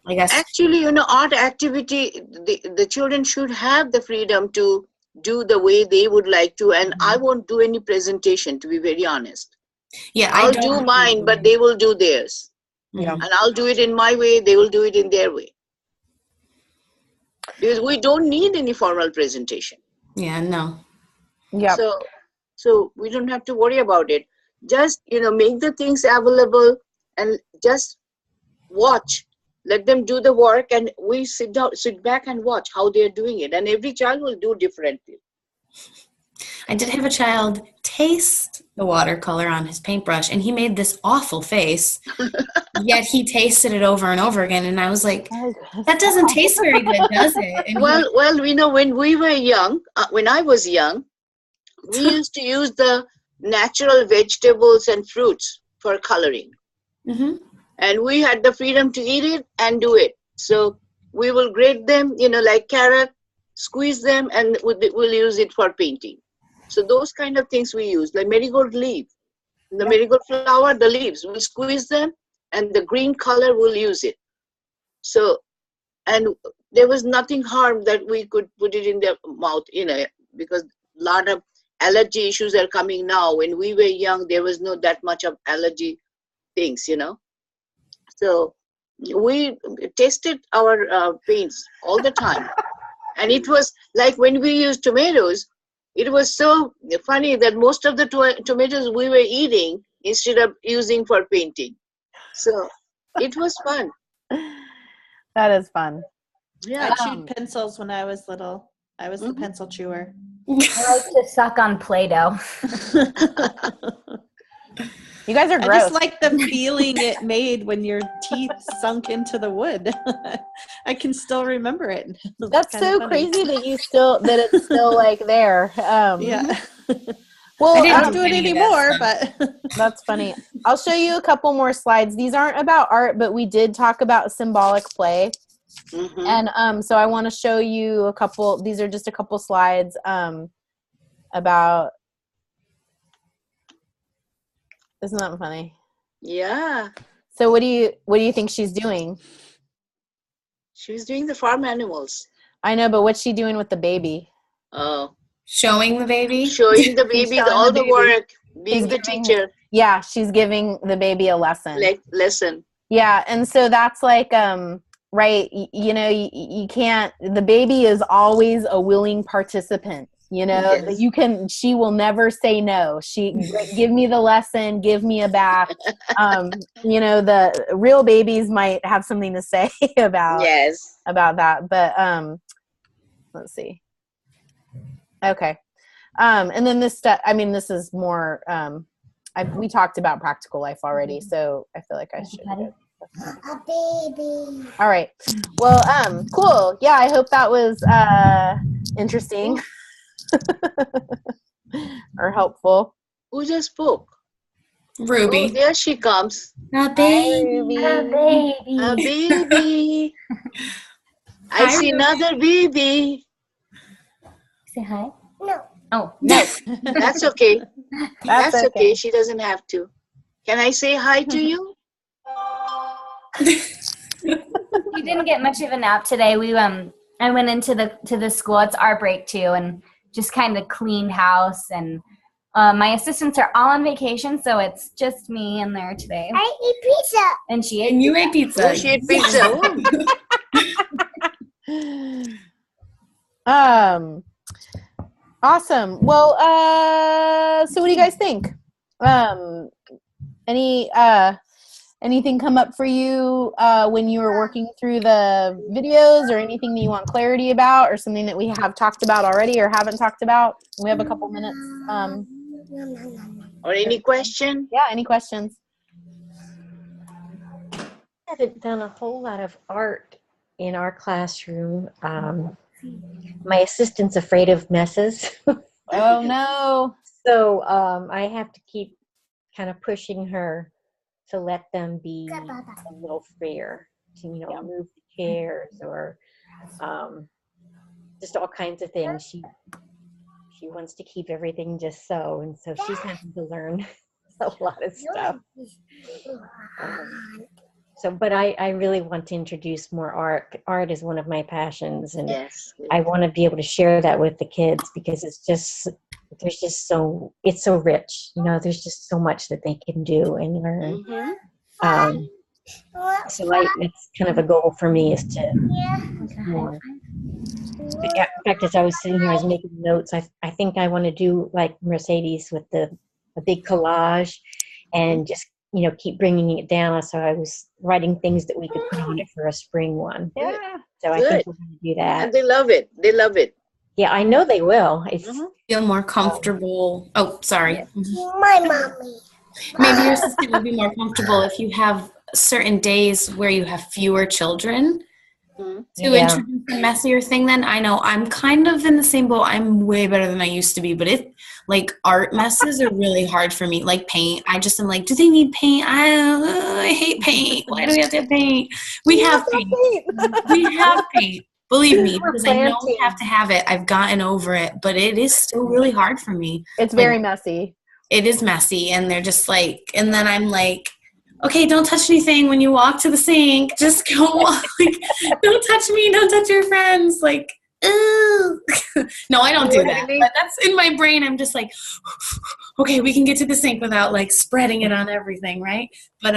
I guess actually, art activity, the children should have the freedom to do the way they would like to. And I won't do any presentation, to be very honest. Yeah, I'll do mine, but they will do theirs. Yeah. And I'll do it in my way, they will do it in their way. Because we don't need any formal presentation. Yeah, no. Yeah. So we don't have to worry about it. Just, make the things available and just watch. Let them do the work, and we sit back and watch how they're doing it. And every child will do differently. I did have a child taste the watercolor on his paintbrush, and he made this awful face, yet he tasted it over and over again. And I was like, that doesn't taste very good, does it? And well, when we were young, when I was young, we used to use the natural vegetables and fruits for coloring. Mm-hmm. And we had the freedom to eat it and do it. So we will grate them, like carrot, squeeze them, and we'll use it for painting. So those kind of things we use, like marigold leaf, the marigold flower, the leaves, we'll squeeze them, and the green color we'll use it. So, and there was nothing harm that we could put it in their mouth, because a lot of allergy issues are coming now. When we were young, there was not that much of allergy things, So we tested our paints all the time. And it was like when we used tomatoes, it was so funny that most of the tomatoes we were eating instead of using for painting. So it was fun. That is fun. Yeah. I chewed pencils when I was little. I was the pencil chewer. I like to suck on Play-Doh. You guys are I gross. just like the feeling it made when your teeth sunk into the wood. I can still remember it. That's so crazy that it's still like there. Yeah. Well, I don't do it anymore, but that's funny. I'll show you a couple more slides. These aren't about art, but we did talk about symbolic play. Mm-hmm. And so I want to show you a couple. These are just a couple slides about. Isn't that funny? Yeah. So what do you think she's doing? She's doing the farm animals. I know, but what's she doing with the baby? Oh. Showing the baby? Showing the baby all the work, being the teacher. Yeah, she's giving the baby a lesson. Lesson. Yeah, and so that's like, right, you can't, the baby is always a willing participant. You know, Yes. she will never say no. Give me the lesson, give me a bath. You know, the real babies might have something to say about Yes. that. But let's see. Okay. And then this stuff, I mean, this is more, we talked about practical life already, so I feel like I should. A baby. All right. Well, cool. Yeah, I hope that was interesting or helpful. Who just spoke? Ruby. Oh, there she comes. A baby. A baby. A baby. I Hi, see Ruby. another baby. Say hi. No. Oh. No, That's okay. that's That's okay. okay. She doesn't have to. Can I say hi to you? We didn't get much of a nap today. I went into the school. It's our break too, and just kind of cleaned house. And my assistants are all on vacation, so it's just me in there today. I ate pizza, and she ate. And you ate pizza. Oh, she ate pizza. Awesome. Well, so what do you guys think? Anything come up for you when you were working through the videos, or anything that you want clarity about, or something that we have talked about already or haven't talked about? We have a couple minutes. Or any question? Yeah, any questions? I haven't done a whole lot of art in our classroom. My assistant's afraid of messes. Oh no. So I have to keep kind of pushing her to let them be a little freer, to, you know, move the chairs or just all kinds of things. She wants to keep everything just so, and so she's having to learn a lot of stuff. But I really want to introduce more art. Art is one of my passions, and Yes. I want to be able to share that with the kids, because it's so rich. You know, there's just so much that they can do and learn. Mm-hmm. So it's kind of a goal for me, is to more. But yeah, in fact, as I was sitting here, I was making notes. I think I want to do like Mercedes with a big collage, and just, you know, keep bringing it down. So I was writing things that we could put on it for a spring one. Yeah. So I think we're going to do that. And they love it. They love it. Yeah, I know they will. It's Feel more comfortable. Oh, sorry. My mommy. Maybe your assistant would be more comfortable if you have certain days where you have fewer children to introduce a messier thing. Then I know I'm kind of in the same boat. I'm way better than I used to be, but like art messes are really hard for me. Like paint, I just am like, do they need paint? I hate paint. Why do we have to have paint? We have paint. We have paint. Believe me, because I know we have to have it. I've gotten over it, but it is still really hard for me. It's very messy. It is messy, and they're just like, and then I'm like, okay, don't touch anything when you walk to the sink. Just go, like, don't touch me, don't touch your friends. Like, no, I don't do that. But that's in my brain. I'm just like, okay, we can get to the sink without like spreading it on everything, right? But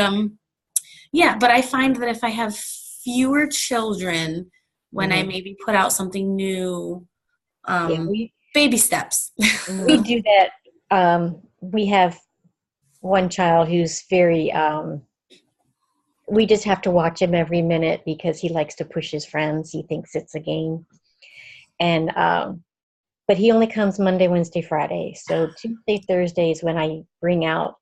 yeah. But I find that if I have fewer children, when I maybe put out something new, baby steps. We do that. We have one child who's very, we just have to watch him every minute because he likes to push his friends. He thinks it's a game. And, but he only comes Monday, Wednesday, Friday. So Tuesday, Thursday is when I bring out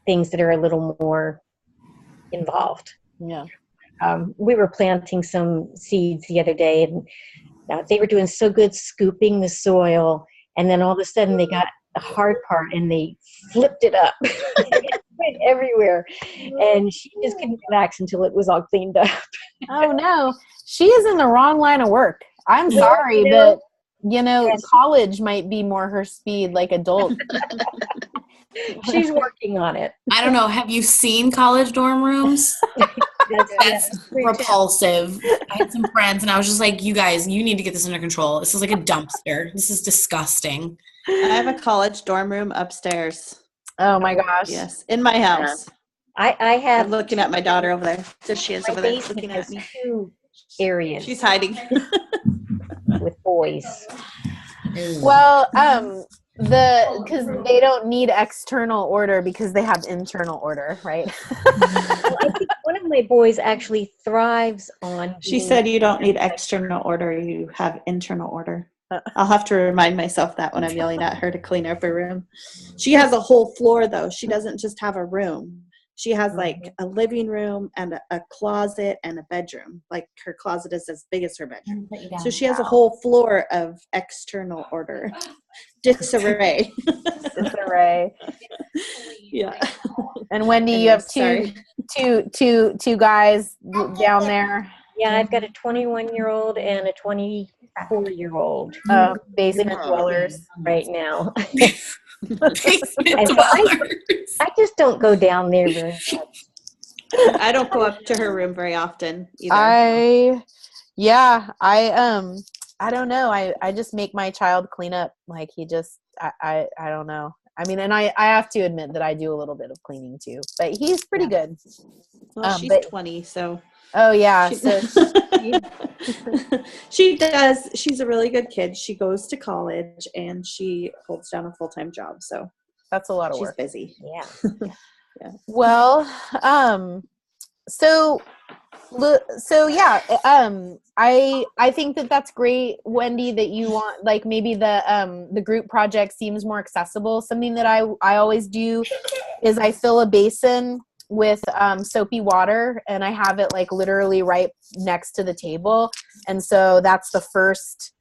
things that are a little more involved. Yeah. We were planting some seeds the other day, and they were doing so good scooping the soil. And then all of a sudden they got the hard part and they flipped it up. It went everywhere. And she just couldn't relax until it was all cleaned up. Oh no, she is in the wrong line of work. I'm sorry, but you know, college might be more her speed, like adult. She's working on it. I don't know. Have you seen college dorm rooms? That's repulsive. I had some friends, and I was just like, you guys, you need to get this under control. This is like a dumpster. This is disgusting. I have a college dorm room upstairs. Oh my gosh. Yes, in my house. I have. I'm looking at my daughter over there. So she is over there looking at me. 2 areas. She's hiding. With boys. Well, because they don't need external order because they have internal order, right? Well, I think one of my boys actually thrives on. She said you don't need external order, you have internal order. I'll have to remind myself that when I'm yelling at her to clean up her room. She has a whole floor, though. She doesn't just have a room. She has like a living room and a closet and a bedroom. Like her closet is as big as her bedroom. So she has a whole floor of external order. Disarray. Disarray. Yeah. And Wendy, you have two guys down there. Yeah, I've got a 21-year-old and a 24-year-old. Basement dwellers right now. Basement I just don't go down there very much. I don't go up to her room very often either. I don't know. I just make my child clean up. Like I don't know. I mean, and I have to admit that I do a little bit of cleaning too, but he's pretty good. Well, she's 20, so. Oh yeah. She does. She's a really good kid. She goes to college and she holds down a full-time job. So that's a lot of work. She's busy. Yeah. Yeah. Well, so yeah, I think that's great, Wendy, that you want, like, maybe the group project seems more accessible. Something that I always do is I fill a basin with soapy water and I have it like literally right next to the table, and so that's the first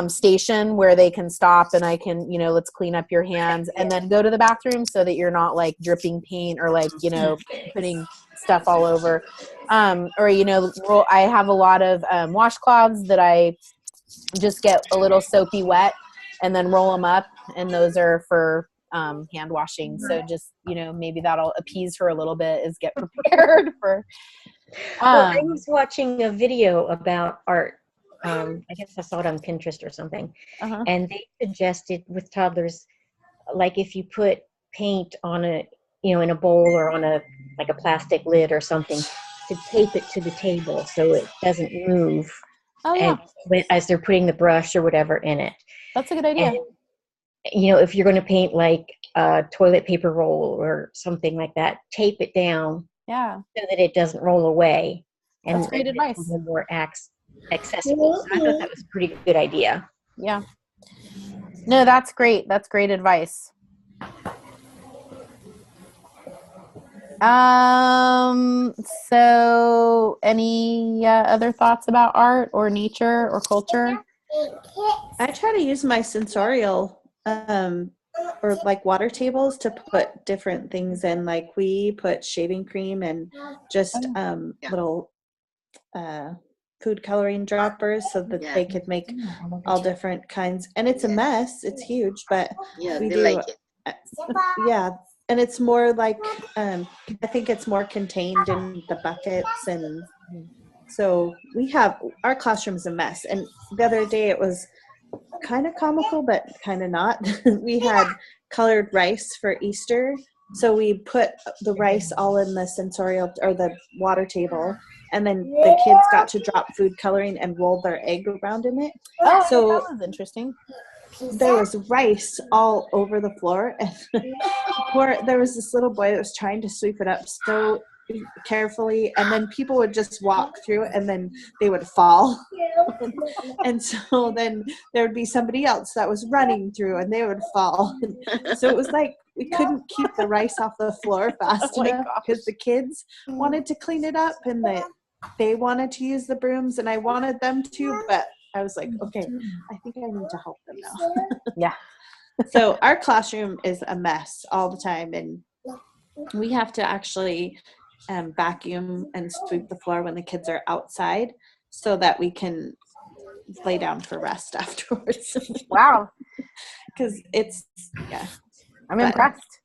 station where they can stop and I can, let's clean up your hands and then go to the bathroom so that you're not like dripping paint or like, putting stuff all over. Or, I have a lot of washcloths that I just get a little soapy wet and then roll them up, and those are for hand washing. So just, maybe that'll appease her a little bit, is get prepared for. Well, I was watching a video about art. I guess I saw it on Pinterest or something. And they suggested with toddlers, like if you put paint on in a bowl or on a plastic lid or something, to tape it to the table so it doesn't move. As they're putting the brush or whatever in it. That's a good idea. And, if you're going to paint like a toilet paper roll or something like that, tape it down. Yeah. So that it doesn't roll away. And that's great advice. It's more accessible. So I thought that was a pretty good idea. Yeah. No, that's great. That's great advice. So any other thoughts about art or nature or culture? I try to use my sensorial or like water tables to put different things in. Like we put shaving cream and just little food coloring droppers so that they could make all different kinds. And it's a mess. It's huge, but we do. Like it. Yeah. And it's more like, I think it's more contained in the buckets. And so our classroom's a mess. And the other day it was kind of comical, but kind of not. We had colored rice for Easter. So we put the rice all in the sensorial or the water table. And then the kids got to drop food coloring and roll their egg around in it. Oh, so that was interesting. There was rice all over the floor, and there was this little boy that was trying to sweep it up so carefully, and then people would just walk through and then they would fall. And so then there would be somebody else that was running through and they would fall. So it was like we couldn't keep the rice off the floor fast enough because the kids wanted to clean it up and they wanted to use the brooms and I wanted them to, but I was like, okay, I think I need to help them now. Yeah. So our classroom is a mess all the time, and we have to actually vacuum and sweep the floor when the kids are outside so that we can lay down for rest afterwards. Wow. Because I'm impressed.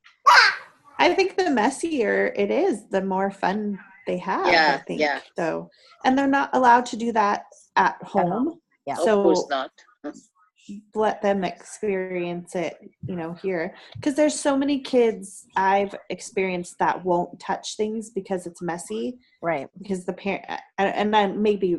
I think the messier it is, the more fun they have, I think. So, and they're not allowed to do that at home. Yeah. So of course not. Let them experience it, here. Because there's so many kids I've experienced that won't touch things because it's messy. Right. Because the parent, and then maybe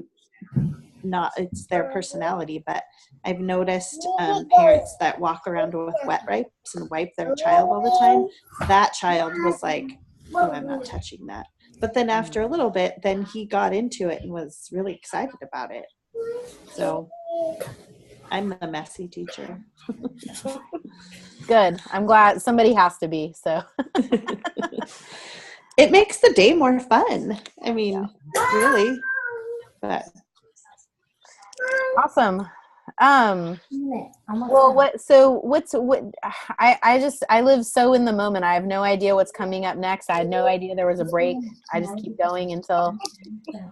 not it's their personality, but I've noticed parents that walk around with wet wipes and wipe their child all the time. That child was like, oh, I'm not touching that. But then after a little bit, then he got into it and was really excited about it. So I'm the messy teacher. Good. I'm glad somebody has to be. So it makes the day more fun. I mean, really. But awesome. Well, I live so in the moment. I have no idea what's coming up next. I had no idea there was a break. I just keep going until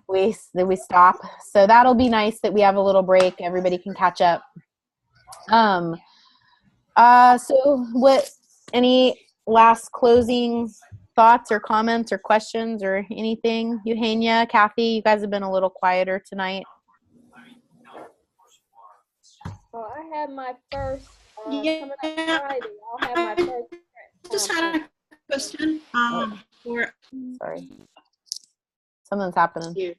we stop. So that'll be nice that we have a little break. Everybody can catch up. So any last closing thoughts or comments or questions or anything? Eugenia, Kathy, you guys have been a little quieter tonight. So I had my first, Yeah. coming up Friday, I'll have my first. Just had a question. Sorry. Something's happening. Here.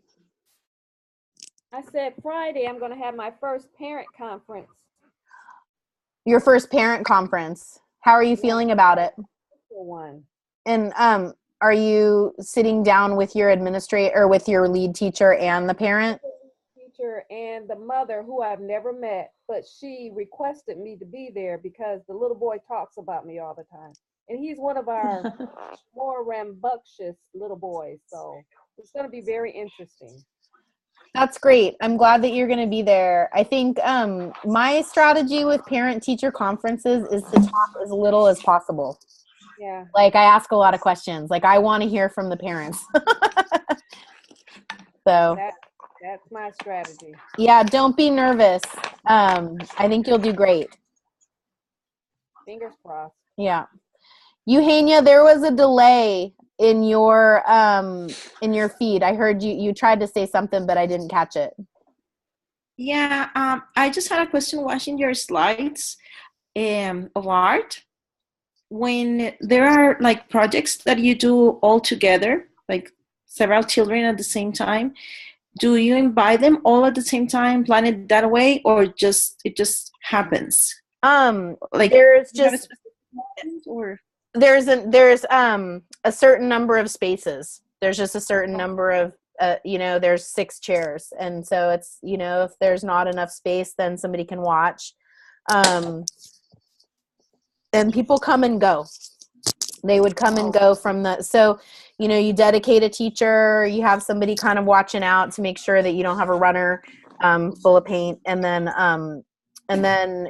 I said Friday, I'm going to have my first parent conference. Your first parent conference. How are you feeling about it? One. And are you sitting down with your administrator or with your lead teacher and the parent? Teacher and the mother, who I've never met, but she requested me to be there because the little boy talks about me all the time. And he's one of our more rambunctious little boys. So it's going to be very interesting. That's great. I'm glad that you're going to be there. I think my strategy with parent-teacher conferences is to talk as little as possible. Yeah. Like I ask a lot of questions. Like I want to hear from the parents. So that's my strategy. Yeah, don't be nervous. I think you'll do great. Fingers crossed. Yeah. Eugenia, there was a delay in your feed. I heard you tried to say something, but I didn't catch it. Yeah, I just had a question watching your slides of art. When there are like projects that you do all together, like several children at the same time, do you invite them all at the same time, plan it that way, or it just happens? Like there's just there's a certain number of spaces. There's just a certain number of there's 6 chairs, and so it's if there's not enough space, then somebody can watch. And people come and go. They would come and go from you dedicate a teacher, you have somebody kind of watching out to make sure that you don't have a runner full of paint, and then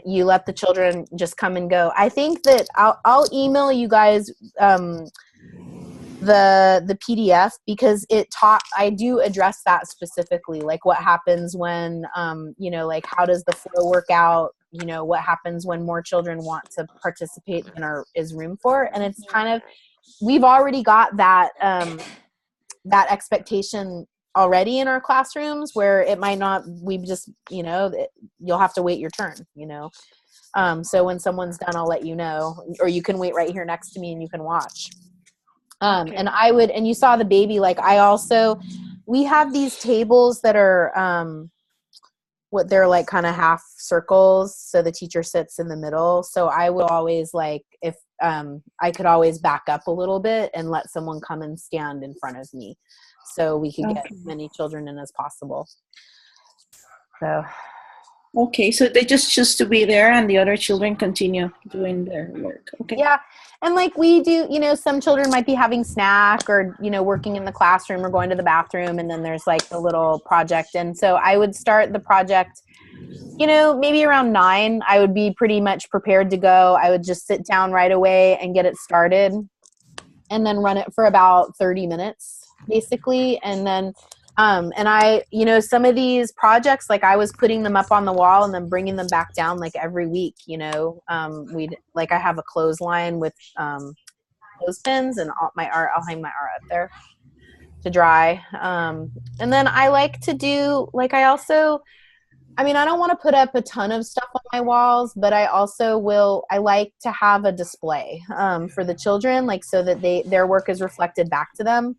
you let the children just come and go. I think that I'll email you guys the PDF, because I do address that specifically, like what happens when like how does the flow work out, what happens when more children want to participate than is room for. And it's kind of, we've already got that that expectation already in our classrooms, where it might not, we just you'll have to wait your turn. So when someone's done, I'll let you know, or you can wait right here next to me and you can watch. Okay. And you saw the baby, like we have these tables that are they're like kind of half circles, so the teacher sits in the middle. So I would always, like, if I could always back up a little bit and let someone come and stand in front of me, so we could get as many children in as possible. So okay, so they just choose to be there and the other children continue doing their work. Okay. yeah. And like we do, some children might be having snack or, working in the classroom or going to the bathroom. And then there's like the little project. And so I would start the project, maybe around 9, I would be pretty much prepared to go. I would just sit down right away and get it started, and then run it for about 30 minutes basically. And then and I, some of these projects, like I was putting them up on the wall and then bringing them back down like every week, I have a clothesline with clothespins, and I'll hang my art up there to dry. And then I like to do, like, I don't want to put up a ton of stuff on my walls, but I like to have a display for the children, like, so that their work is reflected back to them.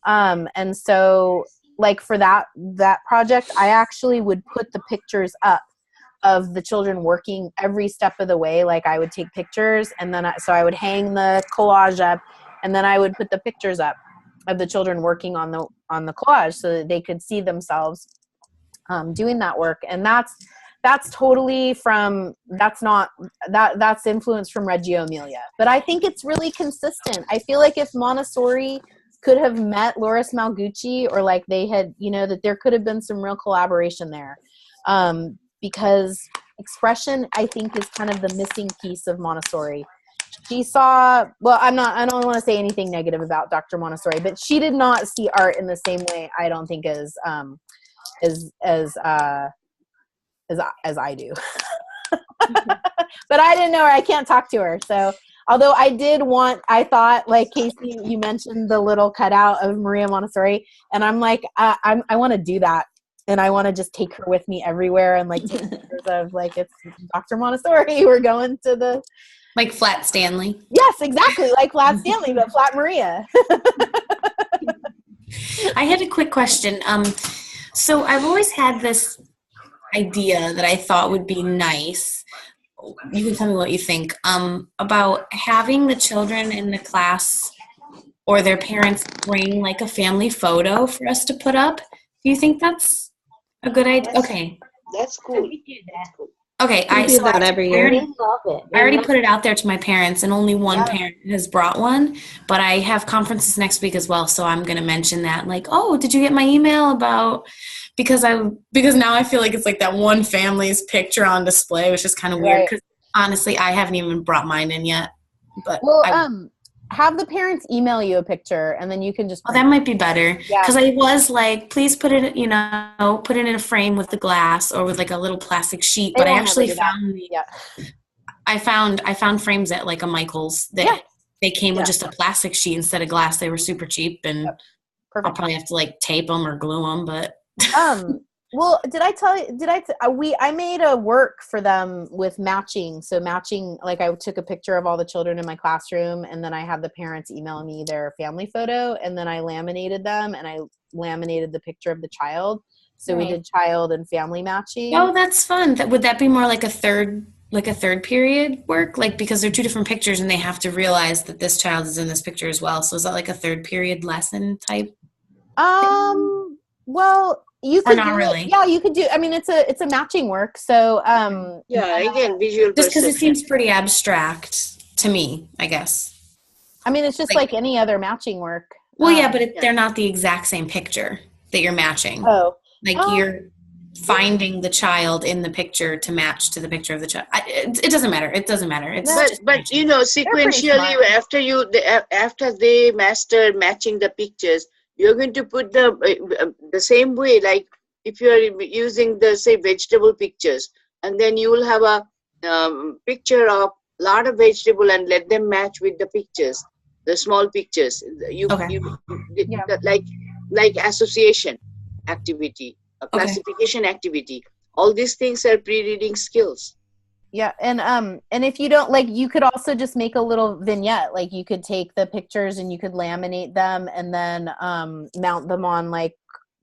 And so like for that project, I actually would put the pictures up of the children working every step of the way. Like I would take pictures, and then so I would hang the collage up, and then I would put the pictures up of the children working on the collage so that they could see themselves doing that work. And that's totally that's influence from Reggio Emilia. But I think it's really consistent. I feel like if Montessori could have met Loris Malgucci, or like they had, that there could have been some real collaboration there. Because expression, I think, is kind of the missing piece of Montessori. She saw, well, I don't want to say anything negative about Dr. Montessori, but she did not see art in the same way, I don't think, as I do. But I didn't know her. I can't talk to her. So, although I thought, like Casey, you mentioned the little cutout of Maria Montessori, and I'm like, I want to do that. And I want to just take her with me everywhere and like take pictures of like, it's Dr. Montessori. We're going to the. Like Flat Stanley. Yes, exactly. Like Flat Stanley, but Flat Maria. I had a quick question. So I've always had this idea that I thought would be nice. You can tell me what you think. About having the children in the class or their parents bring like a family photo for us to put up. Do you think that's a good idea? Okay. That's cool. Okay, We do that every year. I love it. I already put it out there to my parents, and only one parent has brought one. But I have conferences next week as well, so I'm going to mention that. Like, oh, did you get my email about? Because now I feel like it's like that one family's picture on display, which is kind of weird. Because honestly, I haven't even brought mine in yet. But have the parents email you a picture, and then you can just. Oh, that might be better. Because I was like, please put it, put it in a frame with the glass or with like a little plastic sheet. But I actually found, I found frames at like a Michael's that they came with just a plastic sheet instead of glass. They were super cheap, and I'll probably have to like tape them or glue them. But well, did I tell you? I made a work for them with matching. So matching, like I took a picture of all the children in my classroom, and then I had the parents email me their family photo, and then I laminated them, and I laminated the picture of the child. So we did child and family matching. Oh, that's fun. Would that be more like a third period work? Like, because they're two different pictures, and they have to realize that this child is in this picture as well. So is that like a third period lesson type? Well. You could not really. Yeah, you could do. I mean, it's a matching work. So again, visual. Just because it seems pretty abstract to me, I guess. I mean, it's just like any other matching work. Well, yeah, but they're not the exact same picture that you're matching. Oh, you're finding the child in the picture to match to the picture of the child. It doesn't matter. It doesn't matter. It's but sequentially, after they master matching the pictures, you're going to put the same way, like if you are using the, say, vegetable pictures, and then you will have a picture of a lot of vegetable and let them match with the pictures, the small pictures. Like association activity, a classification activity. All these things are pre-reading skills. Yeah, and if you don't, like, you could also just make a little vignette. Like, you could take the pictures and you could laminate them and then mount them on like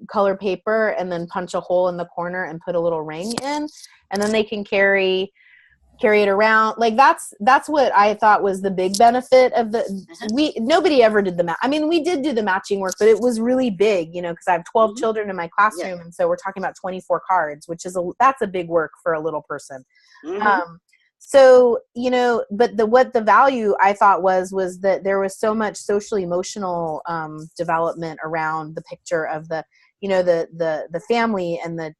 color paper, and then punch a hole in the corner and put a little ring in, and then they can carry it around. Like that's what I thought was the big benefit of nobody ever did the I mean, we did do the matching work, but it was really big, because I have 12 children in my classroom, and so we're talking about 24 cards, which is that's a big work for a little person. So, but what the value I thought was that there was so much social emotional development around the picture of the family, and the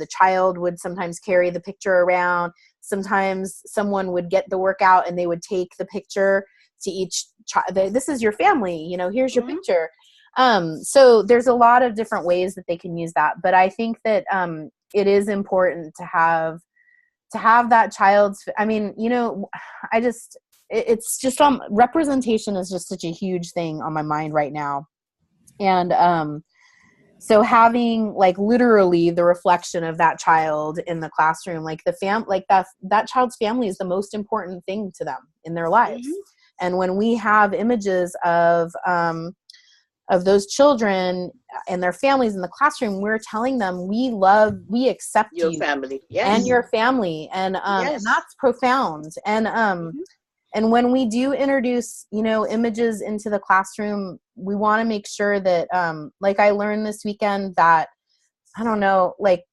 child would sometimes carry the picture around. Sometimes someone would get the work out and they would take the picture to each child. This is your family, here's your picture. So there's a lot of different ways that they can use that. But I think that it is important to have that child's, I mean, it's just representation is just such a huge thing on my mind right now. And so having like literally the reflection of that child in the classroom, like that child's family is the most important thing to them in their lives. And when we have images of those children, and their families in the classroom, we're telling them we accept Your you family. Yes. and your family, and Yes. that's profound. And when we do introduce, images into the classroom, we want to make sure that, like I learned this weekend that, I don't know, like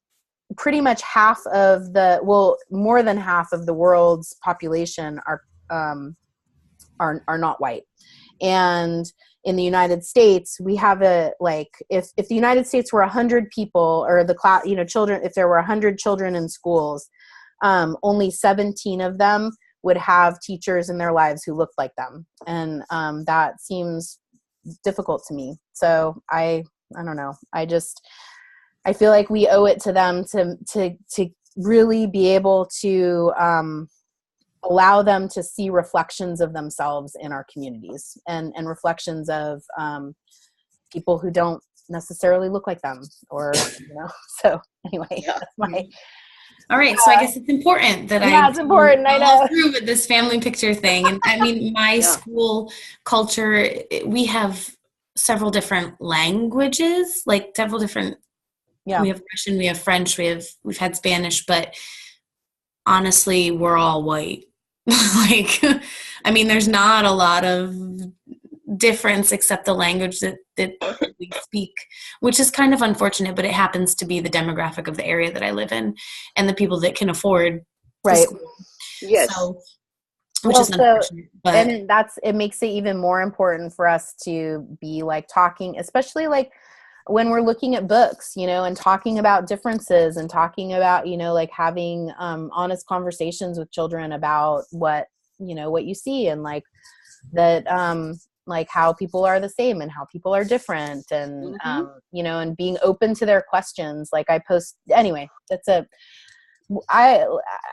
pretty much more than half of the world's population are not white. And in the United States, we have if the United States were 100 people, or the class, children, if there were 100 children in schools, only 17 of them would have teachers in their lives who looked like them. And that seems difficult to me. So I don't know. I feel like we owe it to them to really be able to allow them to see reflections of themselves in our communities, and reflections of people who don't necessarily look like them, or so anyway, that's my. All right, so I guess it's important that it's important. I know. Through with this family picture thing, and I mean, my school culture, we have several different languages, like several different. Yeah. We have Russian, we have French, we've had Spanish, but honestly, we're all white. Like, I mean, there's not a lot of difference except the language that we speak, which is kind of unfortunate, but it happens to be the demographic of the area that I live in and the people that can afford the school. Yes. So, which is unfortunate. But and it makes it even more important for us to be like talking, especially like when we're looking at books, and talking about differences, and talking about, like having honest conversations with children about what you see, and like that, like how people are the same and how people are different, and and being open to their questions. Like anyway,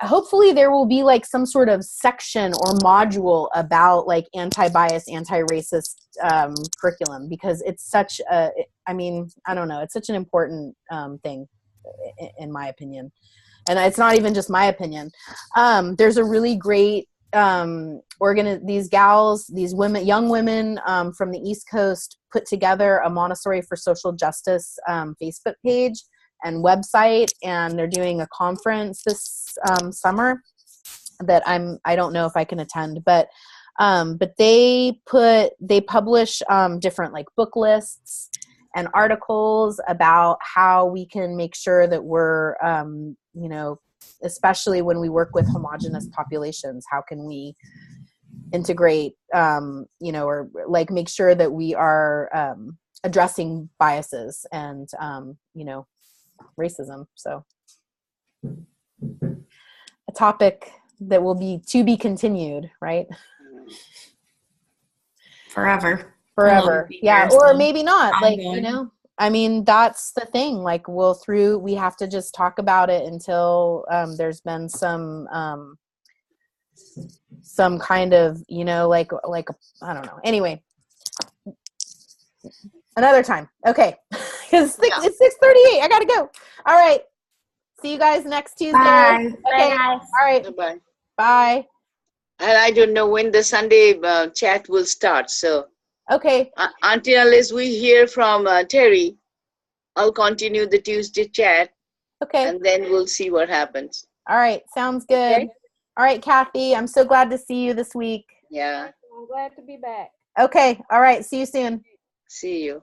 hopefully there will be like some sort of section or module about like anti-bias, anti-racist curriculum, because it's such I don't know, it's such an important thing in my opinion. And it's not even just my opinion. There's a really great these young women from the East Coast put together a Montessori for Social Justice Facebook page and website, and they're doing a conference this summer that I don't know if I can attend, but they publish different like book lists and articles about how we can make sure that we're especially when we work with homogenous populations, how can we integrate or like make sure that we are addressing biases and racism. So a topic that will be to be continued, right? Forever. Yeah. Or maybe not, like, I mean, that's the thing. Like we have to just talk about it until there's been some kind of, like I don't know. Anyway, another time. Okay. Because it's 6:38. I gotta go. All right. See you guys next Tuesday. Bye. Okay. Bye, guys. All right. Bye. Bye. And I don't know when the Sunday chat will start. So okay. Unless we hear from Terry, I'll continue the Tuesday chat. Okay. And then we'll see what happens. All right. Sounds good. Okay. All right, Kathy. I'm so glad to see you this week. Yeah. I'm glad to be back. Okay. All right. See you soon. See you.